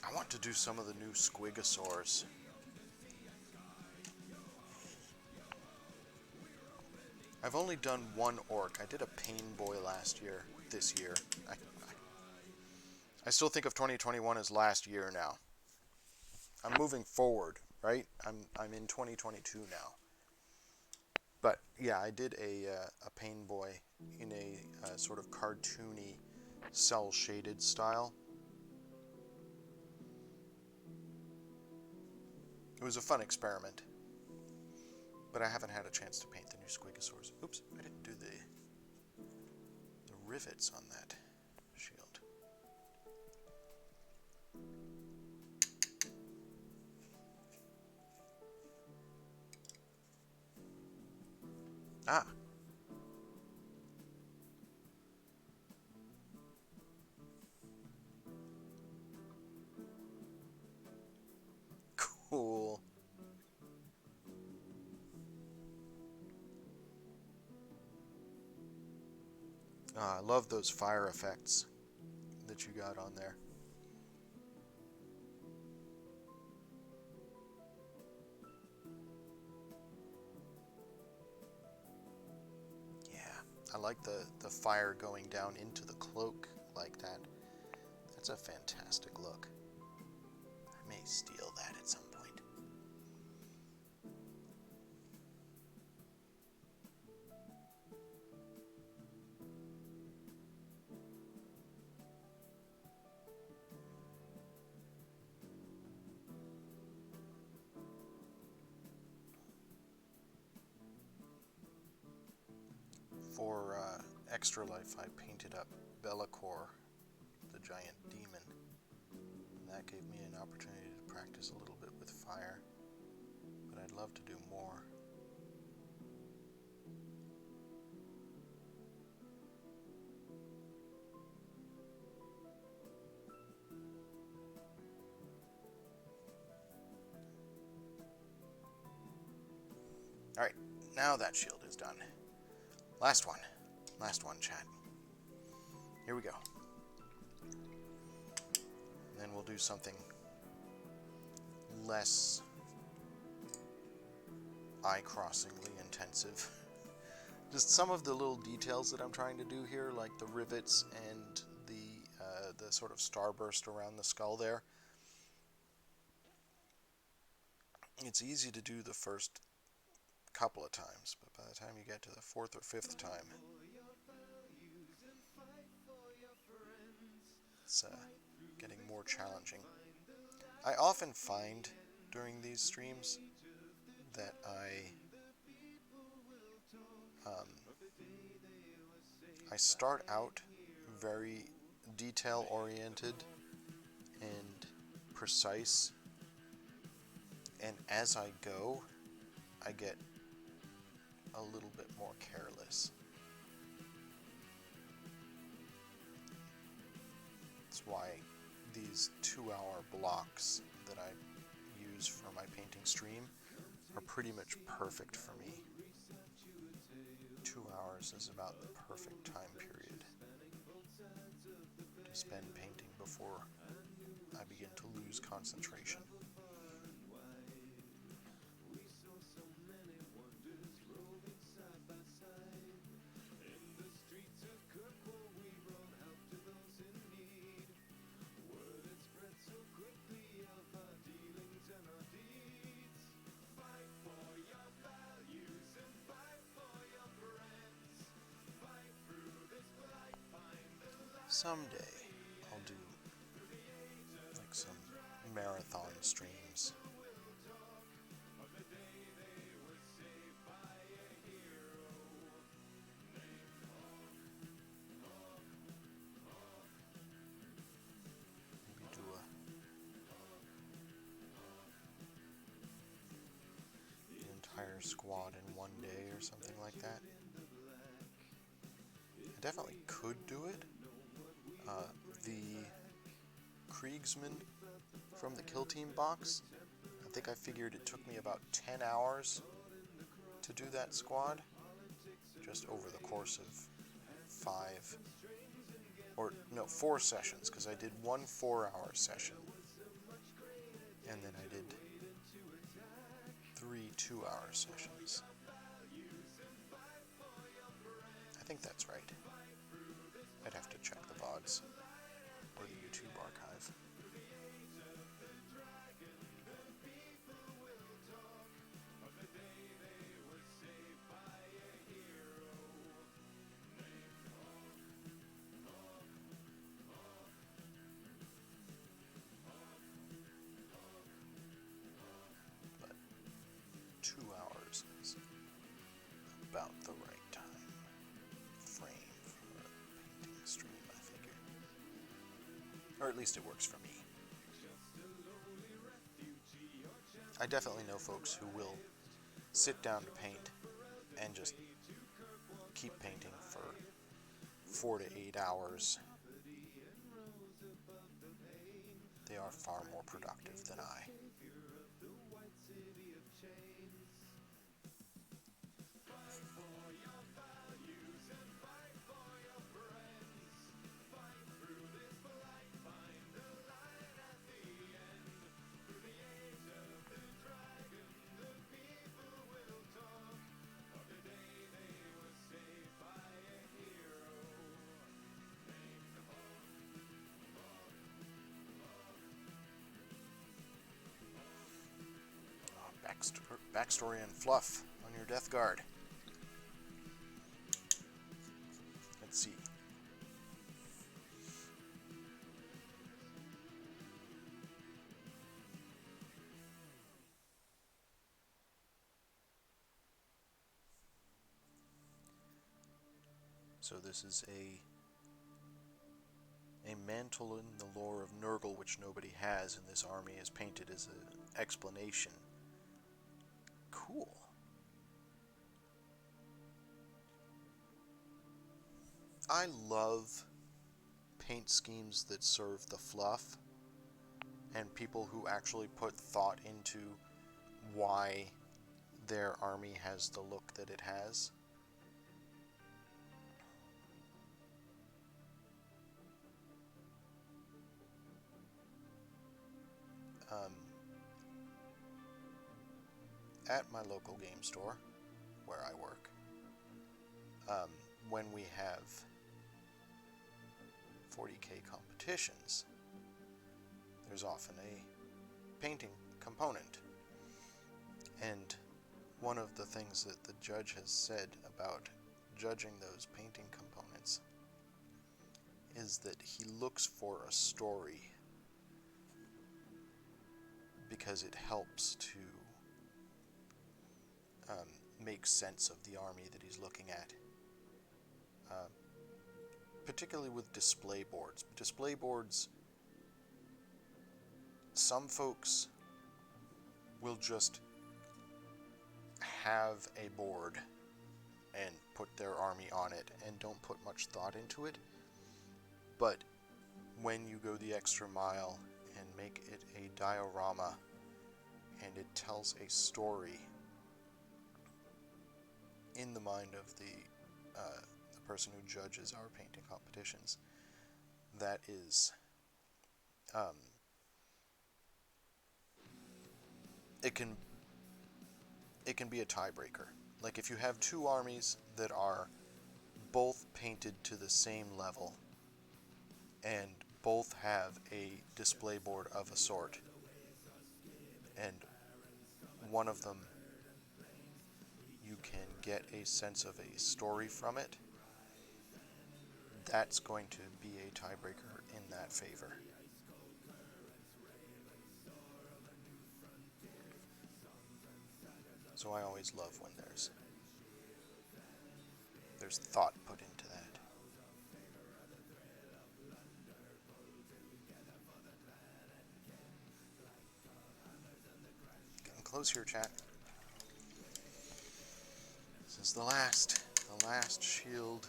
I want to do some of the new Squigosaurs. I've only done one orc. I did a Pain Boy this year. I still think of 2021 as last year now. I'm moving forward, right? I'm in 2022 now. But yeah, I did a Pain Boy in a sort of cartoony, cell shaded style. It was a fun experiment, but I haven't had a chance to paint the new Squigosaurs. Oops, I didn't do the rivets on that shield. Ah. Cool. I love those fire effects that you got on there. Yeah, I like the fire going down into the cloak like that. That's a fantastic look. I may steal that at some point. For Extra Life, I painted up Be'lakor, the giant demon. And that gave me an opportunity to practice a little bit with fire. But I'd love to do more. Alright, now that shield is done. Last one, chat. Here we go. And then we'll do something less eye-crossingly intensive. Just some of the little details that I'm trying to do here, like the rivets and the sort of starburst around the skull there. It's easy to do the first couple of times, but by the time you get to the fourth or fifth time, it's getting more challenging. I often find during these streams that I start out very detail oriented and precise, and as I go, I get a little bit more careless. That's why these 2-hour blocks that I use for my painting stream are pretty much perfect for me. 2 hours is about the perfect time period to spend painting before I begin to lose concentration. Someday I'll do like some marathon streams. Maybe do an entire squad in one day or something like that. I definitely could do it. The Kriegsman from the Kill Team box, I think I figured it took me about 10 hours to do that squad. just over the course of 4 sessions, because I did one 4-hour session, and then I did 3 2-hour sessions. I think that's right. I'd have to check the VODs or the YouTube archive. But 2 hours is about the right time frame for a painting stream, I figure. Or at least it works for me. I definitely know folks who will sit down to paint and just keep painting for 4 to 8 hours. They are far more productive than I. Backstory and fluff on your Death Guard. Let's see. So this is a mantle in the lore of Nurgle which nobody has, and this army is painted as an explanation. Cool. I love paint schemes that serve the fluff, and people who actually put thought into why their army has the look that it has. At my local game store, where I work, when we have 40K competitions, there's often a painting component. And one of the things that the judge has said about judging those painting components is that he looks for a story because it helps to make sense of the army that he's looking at. Particularly with display boards. Display boards, some folks will just have a board and put their army on it and don't put much thought into it. But when you go the extra mile and make it a diorama and it tells a story in the mind of the person who judges our painting competitions, that is it can be a tiebreaker. Like if you have two armies that are both painted to the same level and both have a display board of a sort, and one of them you can get a sense of a story from it, that's going to be a tiebreaker in that favor. So I always love when there's thought put into that. Getting close here, chat. This is the last shield.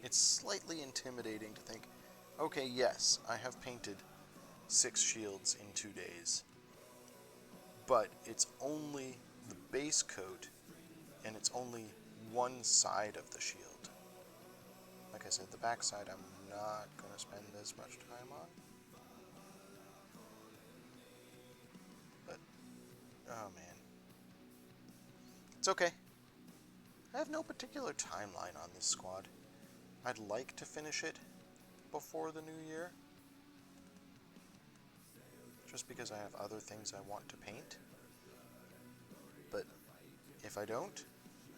It's slightly intimidating to think, okay, yes, I have painted 6 shields in 2 days, but it's only the base coat, and it's only one side of the shield. Like I said, the back side I'm not going to spend as much time on. But, oh man. It's okay. I have no particular timeline on this squad. I'd like to finish it before the new year, just because I have other things I want to paint. But if I don't,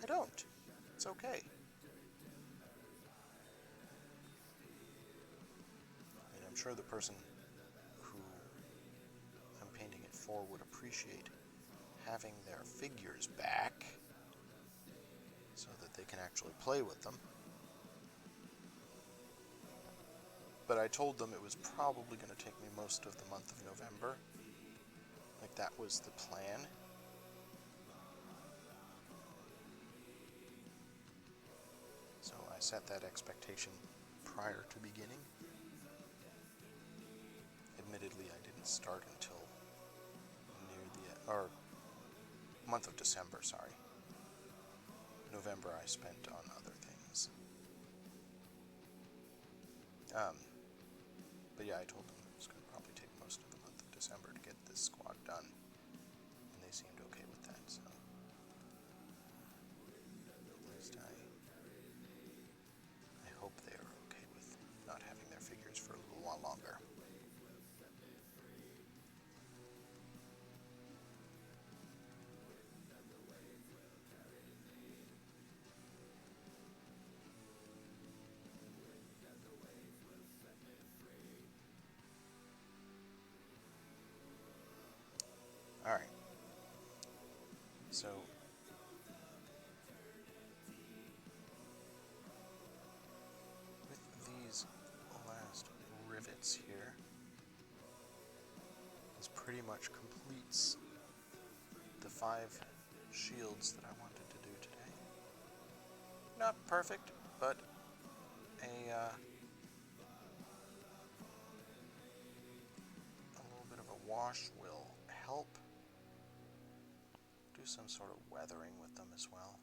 I don't. It's okay. And I'm sure the person who I'm painting it for would appreciate having their figures back so that they can actually play with them. But I told them it was probably going to take me most of the month of November. Like, that was the plan. So I set that expectation prior to beginning. Admittedly, I didn't start until near the, or month of December, sorry. November I spent on other things. But yeah, I told them it was going to probably take most of the month of December to get this squad done. And they seemed okay with that, so at least I hope they are okay with not having their figures for a little while longer. Alright. So with these last rivets here, this pretty much completes the 5 shields that I wanted to do today. Not perfect, but a little bit of a wash will help. Do some sort of weathering with them as well.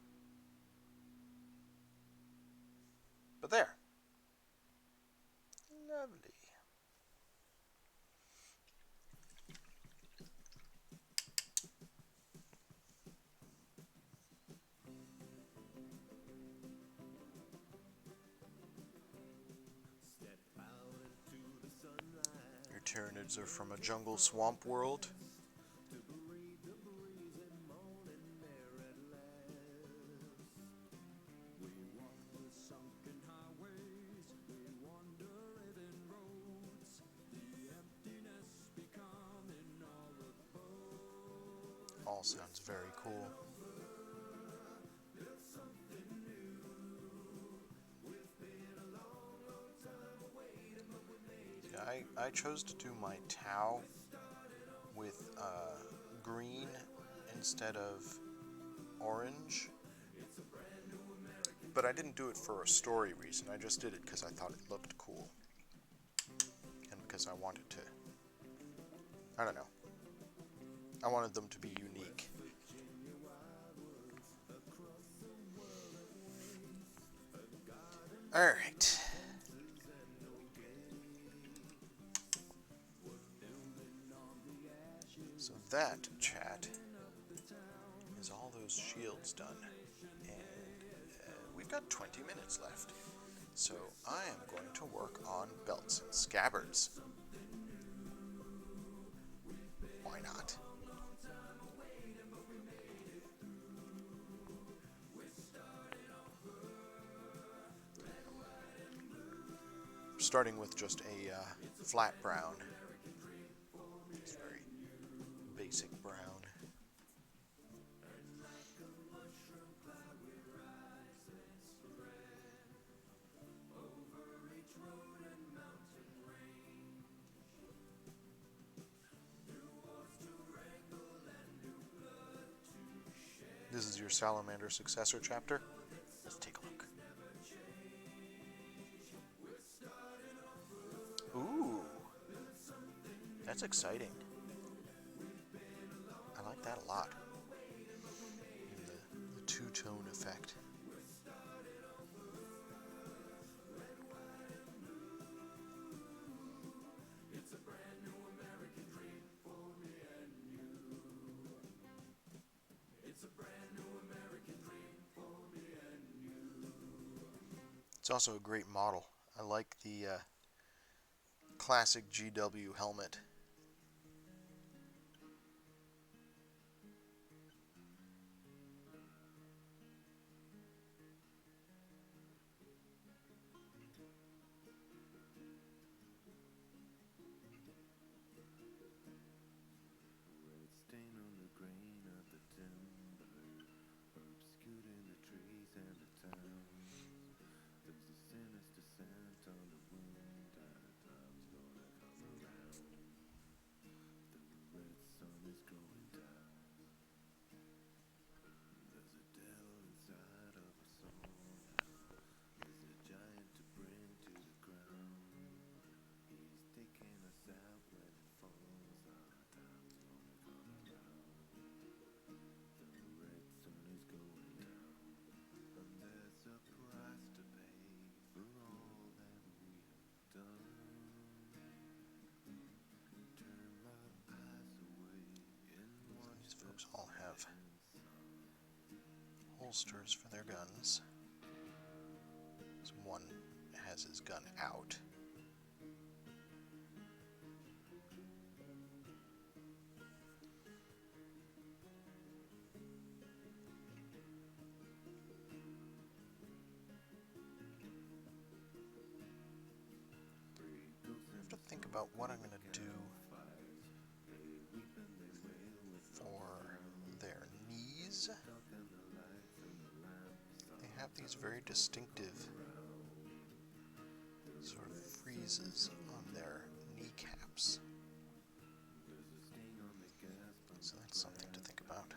But there. Lovely. Your Tyranids are from a jungle swamp world. All sounds very cool. Yeah, I chose to do my Tau with green instead of orange, but I didn't do it for a story reason. I just did it because I thought it looked cool, and because I wanted to, I don't know, I wanted them to be unique. Alright. So that, chat, is all those shields done. And we've got 20 minutes left. So I am going to work on belts and scabbards. Why not? Starting with just a flat brown. It's very basic brown. This is your Salamander Successor chapter. Let's take a look. Ooh, that's exciting. I like that a lot. It's also a great model. I like the classic GW helmet. Red stain on the grain of the timber, obscured in the trees and the towns. There's a sinister scent on the wind, time's gonna come around. The red sun is going down. There's a devil inside of us all now. There's a giant to bring to the ground. He's taking us out when it falls. Our time's gonna come around. The red sun is going down, and there's a price to pay for all that we have done. Turn my eyes away and watch These the folks all have setting sun. holsters for their guns. One has his gun out. I have to think about what I'm going to do for their knees. They have these very distinctive sort of friezes on their kneecaps. So that's something to think about.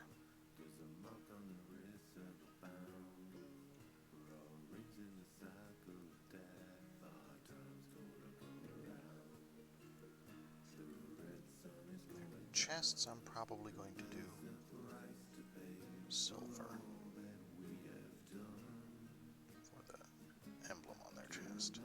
Chests I'm probably going to do silver for the emblem on their chest.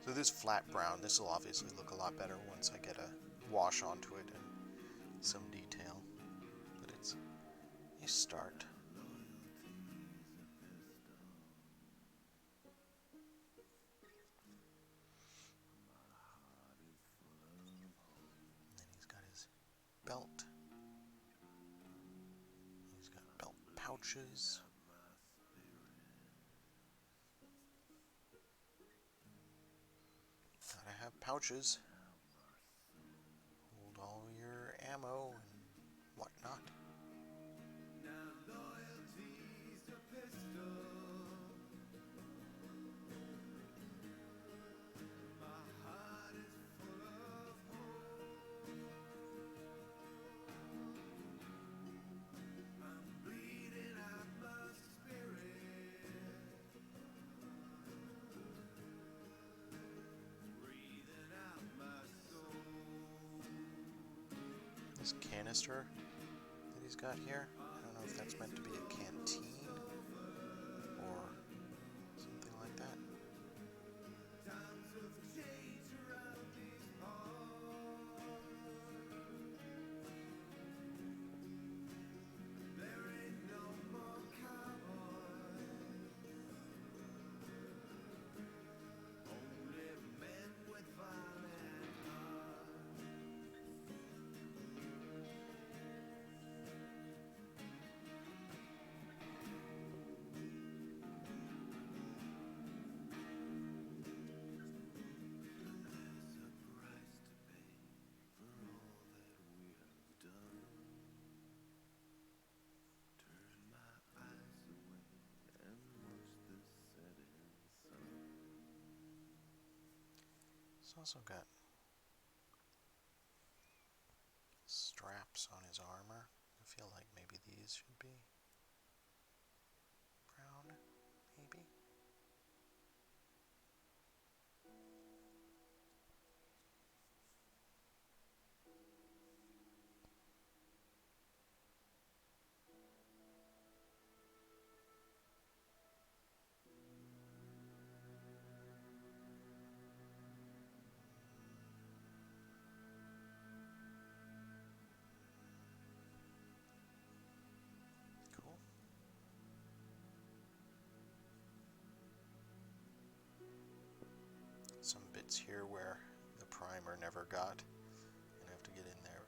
So this flat brown, this will obviously look a lot better once I get a wash onto it and some detail, but it's a start. And then he's got his belt. He's got belt pouches. Gotta have pouches. Hold all your ammo and whatnot. This canister that he's got here, I don't know if that's meant to be a canteen or something like that. He's also got straps on his armor. I feel like maybe these should be brown, maybe. some bits here where the primer never got. And I have to get in there,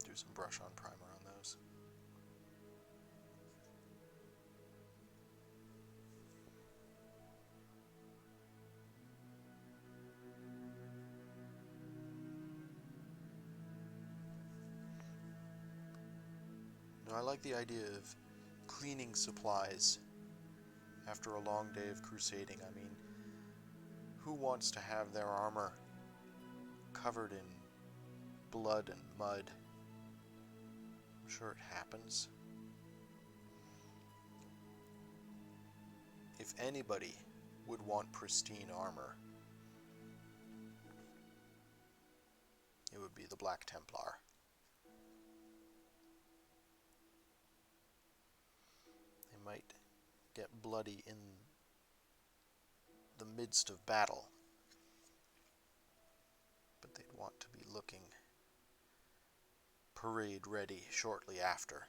do some brush on primer on those. Now, I like the idea of cleaning supplies after a long day of crusading. I mean, who wants to have their armor covered in blood and mud? I'm sure it happens. If anybody would want pristine armor, it would be the Black Templar. They might get bloody in the midst of battle, but they'd want to be looking parade ready shortly after.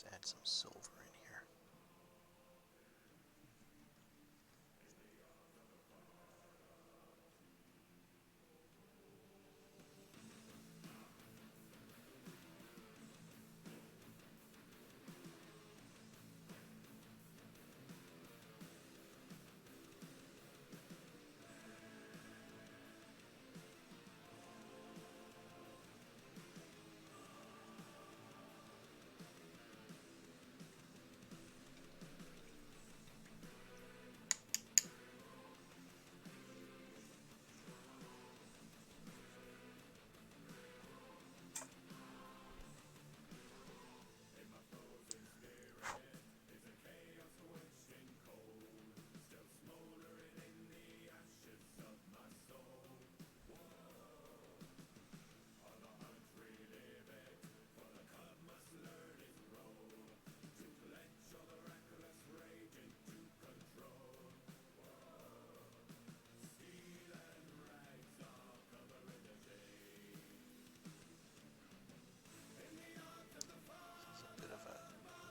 Let's add some silver in here.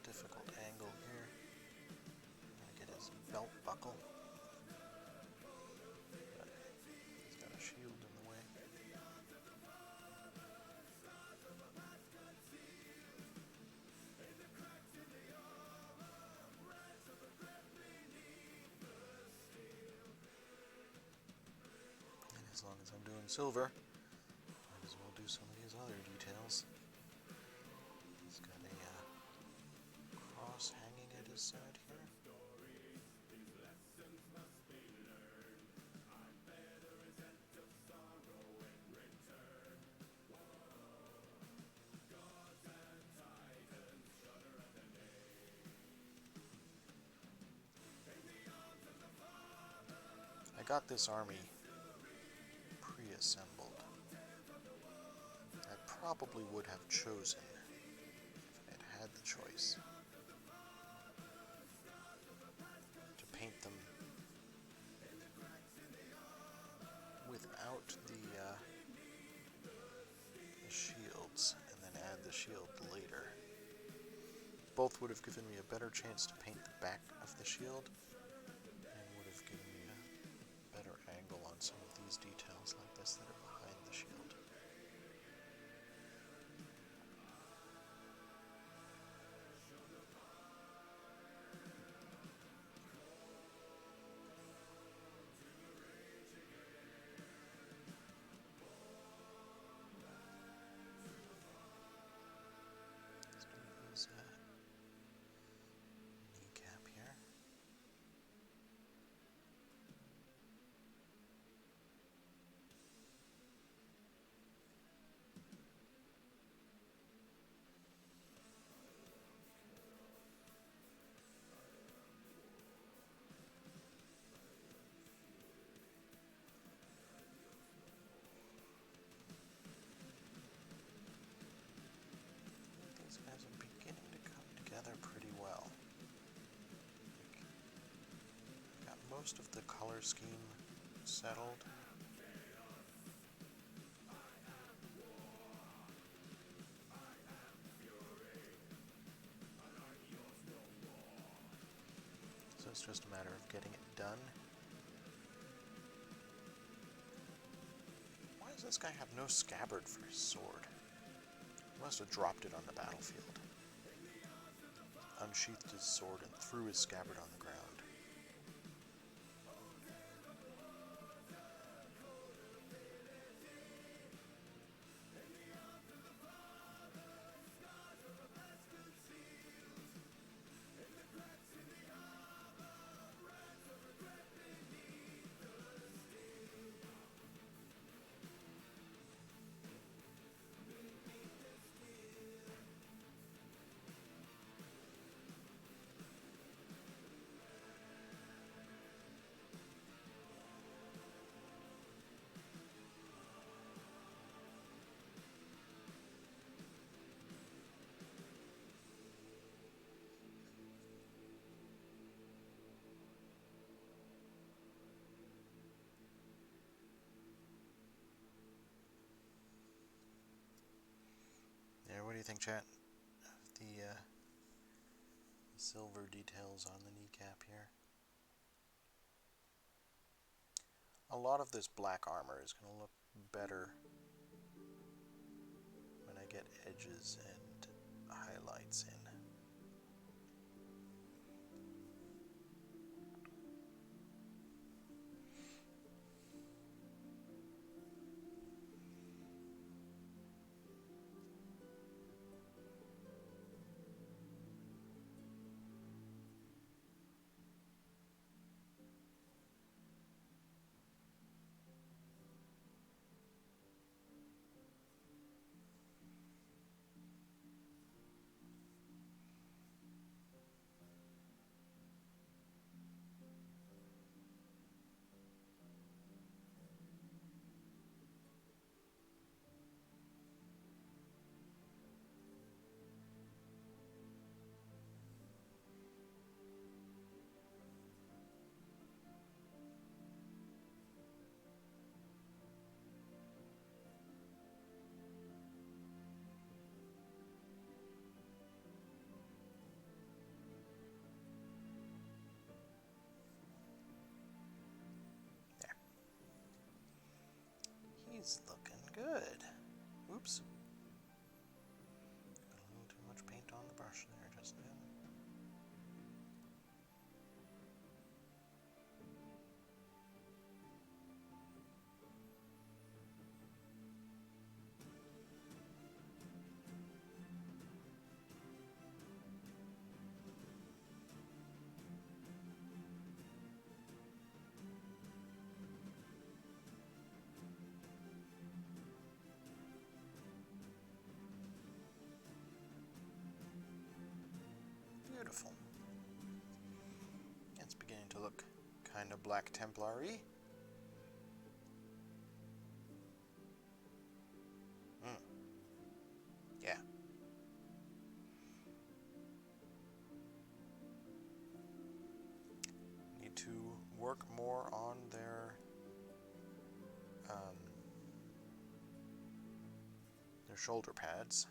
Difficult angle here. I'm gonna get his belt buckle, but he's got a shield in the way. And as long as I'm doing silver, might as well do some of these other details. He's got a cross hanging at his side here. I got this army pre-assembled. I probably would have chosen, if I had had the choice, to paint them without the shields, and then add the shield later. Both would have given me a better chance to paint the back of the shield, and would have given me a better angle on some of these details like this that are behind the shield. Let's do his kneecap here. most of the color scheme settled. So it's just a matter of getting it done. Why does this guy have no scabbard for his sword? He must have dropped it on the battlefield. Unsheathed his sword and threw his scabbard on the ground. There, what do you think, chat? The silver details on the kneecap here. A lot of this black armor is going to look better when I get edges and highlights in. He's looking good. Oops. Got a little too much paint on the brush there just then. Beautiful. It's beginning to look kind of Black Templar-y. Yeah. Need to work more on their shoulder pads.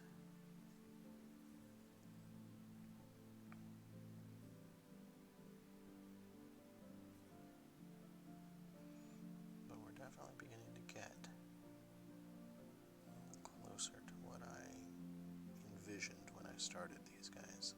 But we're definitely beginning to get closer to what I envisioned when I started these guys.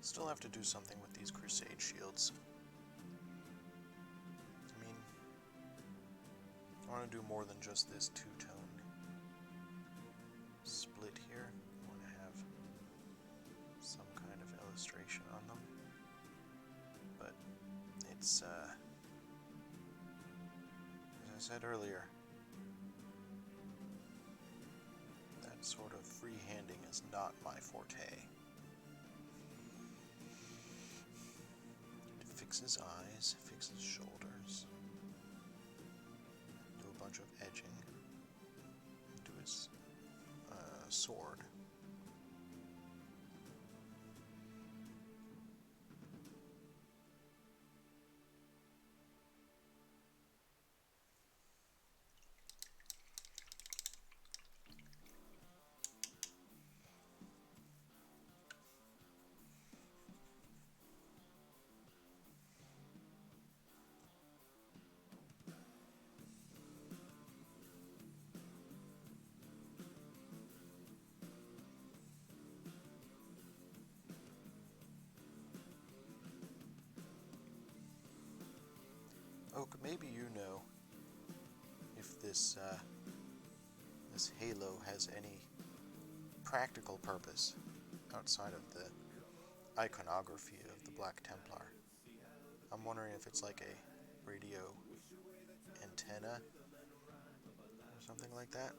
Still have to do something with these crusade shields. I want to do more than just this two-tone split here. I want to have some kind of illustration on them. But it's, as I said earlier, that sort of freehanding is not my forte. Fix his eyes, fix his shoulders, do a bunch of edging, do his sword. Oak, maybe you know if this this halo has any practical purpose outside of the iconography of the Black Templar. I'm wondering if it's like a radio antenna or something like that.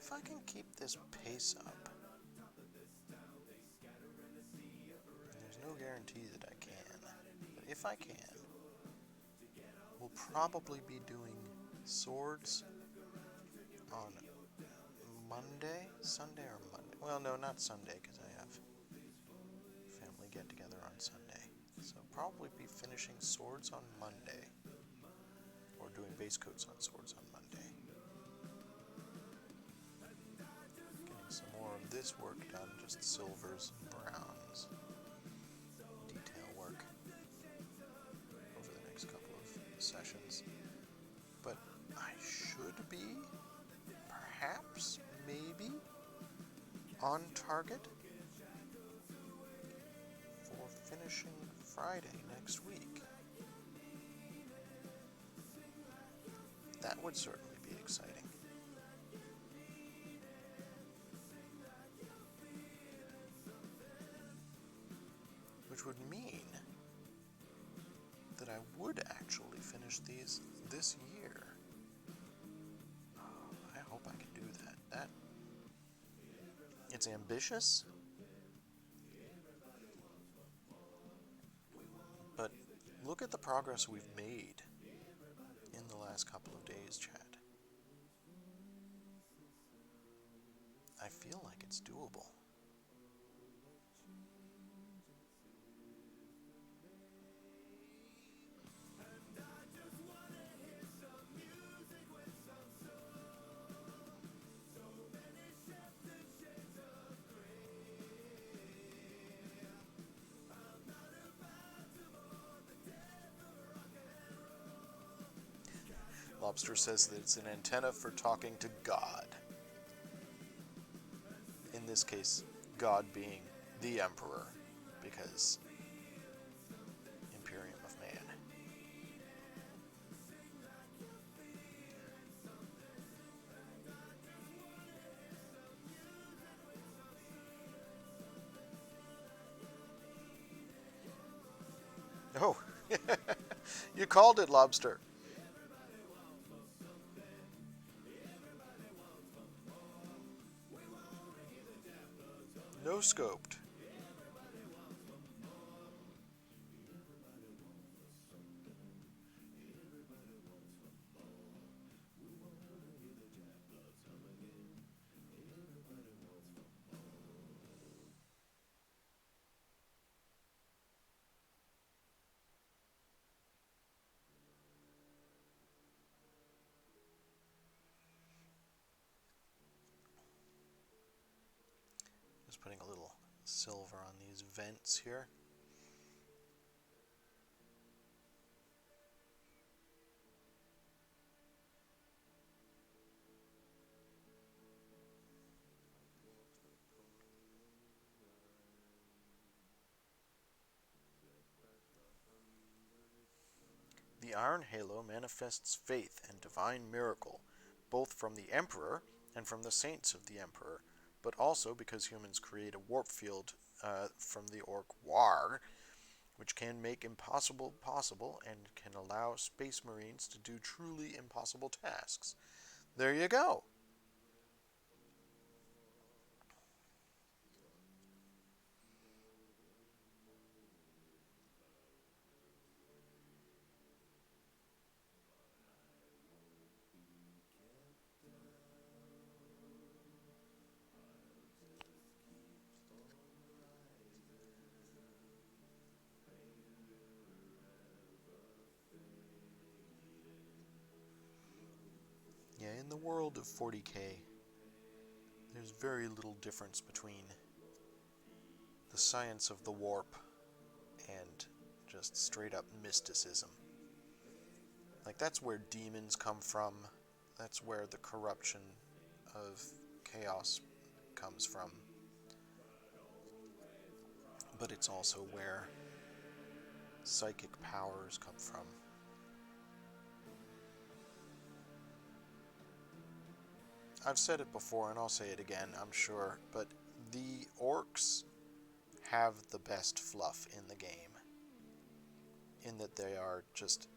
If I can keep this pace up, there's no guarantee that I can, but if I can, we'll probably be doing swords on Monday, Sunday or Monday. Well, no, not Sunday, because I have family get-together on Sunday. So probably be finishing swords on Monday, or doing base coats on swords on Monday. Getting some more of this work done, just silvers and browns, detail work over the next couple of sessions. But I should be, perhaps, maybe, on target for finishing Friday next week. That would certainly be exciting. Which would mean that I would actually finish these this year. I hope I can do that. It's ambitious, but look at the progress we've made in the last couple of days, Chad. I feel like it's doable. Lobster says that it's an antenna for talking to God. In this case, God being the Emperor, because Imperium of Man. Oh, you called it lobster. No scoped. Just putting a little silver on these vents here. The Iron Halo manifests faith and divine miracle, both from the Emperor and from the saints of the Emperor, but also because humans create a warp field from the Orc War, which can make impossible possible and can allow space marines to do truly impossible tasks. There you go. Yeah, in the world of 40k, there's very little difference between the science of the warp and just straight up mysticism. Like, that's where demons come from. That's where the corruption of chaos comes from. But it's also where psychic powers come from. I've said it before and I'll say it again, I'm sure, but the orcs have the best fluff in the game. In that they are just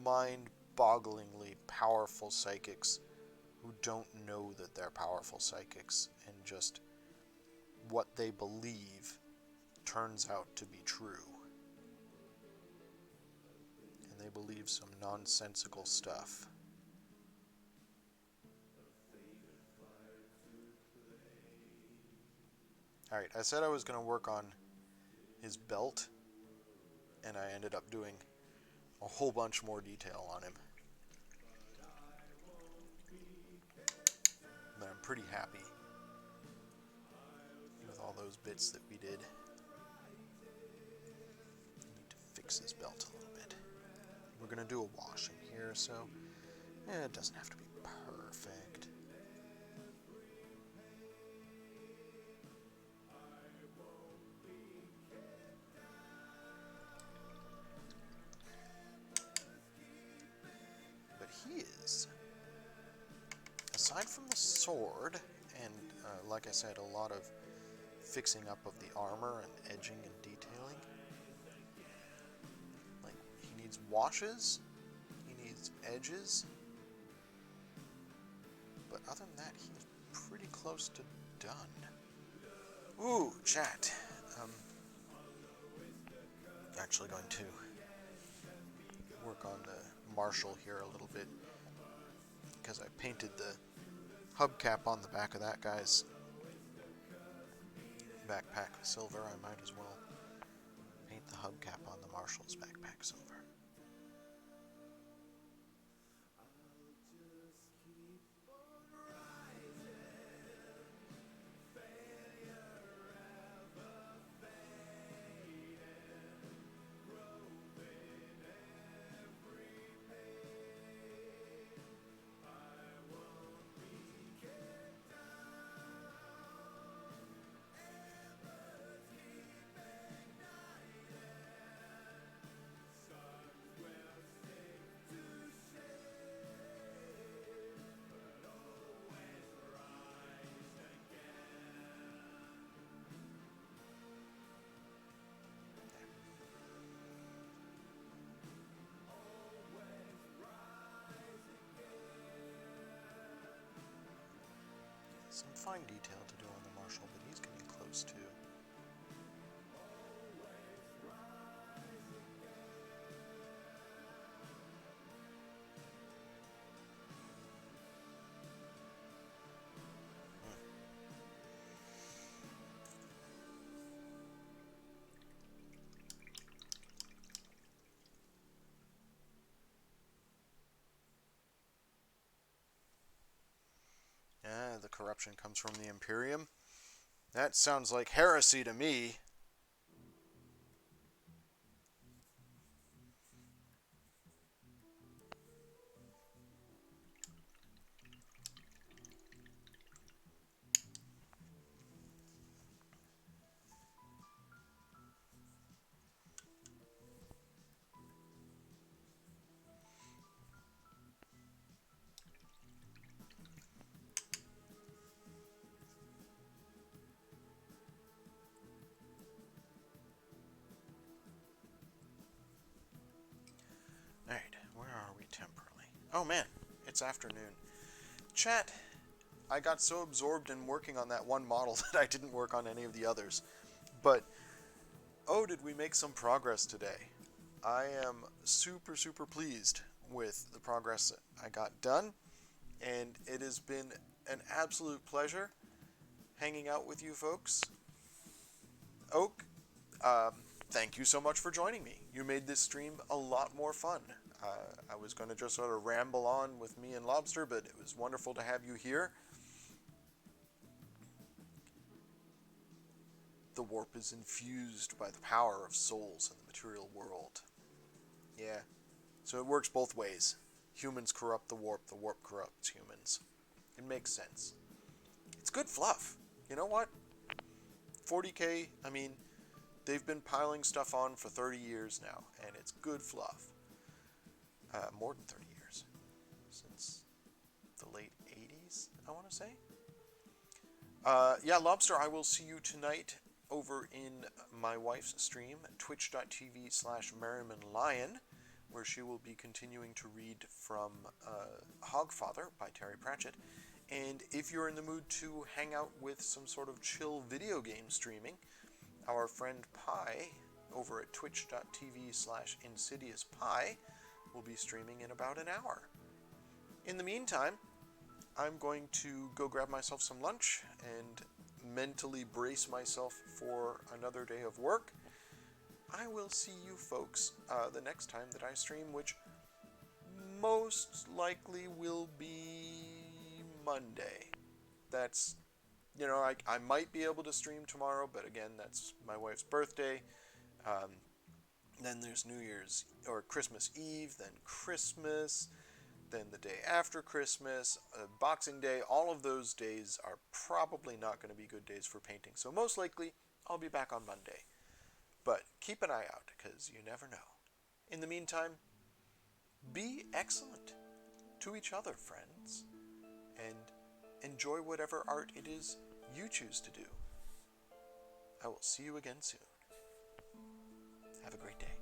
mind-bogglingly powerful psychics who don't know that they're powerful psychics, and just what they believe turns out to be true. And they believe some nonsensical stuff. Alright, I said I was going to work on his belt, and I ended up doing a whole bunch more detail on him. But I'm pretty happy with all those bits that we did. I need to fix his belt a little bit. We're going to do a wash in here, so it doesn't have to be perfect. But he is, aside from the sword, and like I said, a lot of fixing up of the armor and edging and detailing, like, he needs washes, he needs edges, but other than that, he's pretty close to done. Ooh, chat. Actually going to work on the Marshal here a little bit, because I painted the hubcap on the back of that guy's backpack silver. I might as well paint the hubcap on the Marshal's backpack silver. fine detail to do on the Marshal, but he's getting close too. Yeah, the corruption comes from the Imperium. That sounds like heresy to me. Alright, where are we temporarily? Oh man, it's afternoon. Chat, I got so absorbed in working on that one model that I didn't work on any of the others. But, oh, did we make some progress today? I am super, super pleased with the progress I got done, and it has been an absolute pleasure hanging out with you folks. Oak, thank you so much for joining me. You made this stream a lot more fun. I was going to just sort of ramble on with me and Lobster, but it was wonderful to have you here. The warp is infused by the power of souls in the material world. Yeah, so it works both ways. Humans corrupt the warp corrupts humans. It makes sense. It's good fluff. You know what? 40K, I mean, they've been piling stuff on for 30 years now, and it's good fluff. More than 30 years. Since the late 80s, I want to say. Yeah, Lobster, I will see you tonight over in my wife's stream, twitch.tv/MerrimanLion, where she will be continuing to read from Hogfather by Terry Pratchett. And if you're in the mood to hang out with some sort of chill video game streaming, our friend Pi over at twitch.tv/InsidiousPi will be streaming in about an hour. In the meantime, I'm going to go grab myself some lunch and mentally brace myself for another day of work. I will see you folks the next time that I stream, which most likely will be Monday. That's, you know, I might be able to stream tomorrow, but again, that's my wife's birthday. Then there's New Year's or Christmas Eve, then Christmas, then the day after Christmas, Boxing Day. All of those days are probably not going to be good days for painting. So most likely, I'll be back on Monday. But keep an eye out, because you never know. In the meantime, be excellent to each other, friends, and enjoy whatever art it is you choose to do. I will see you again soon. Have a great day.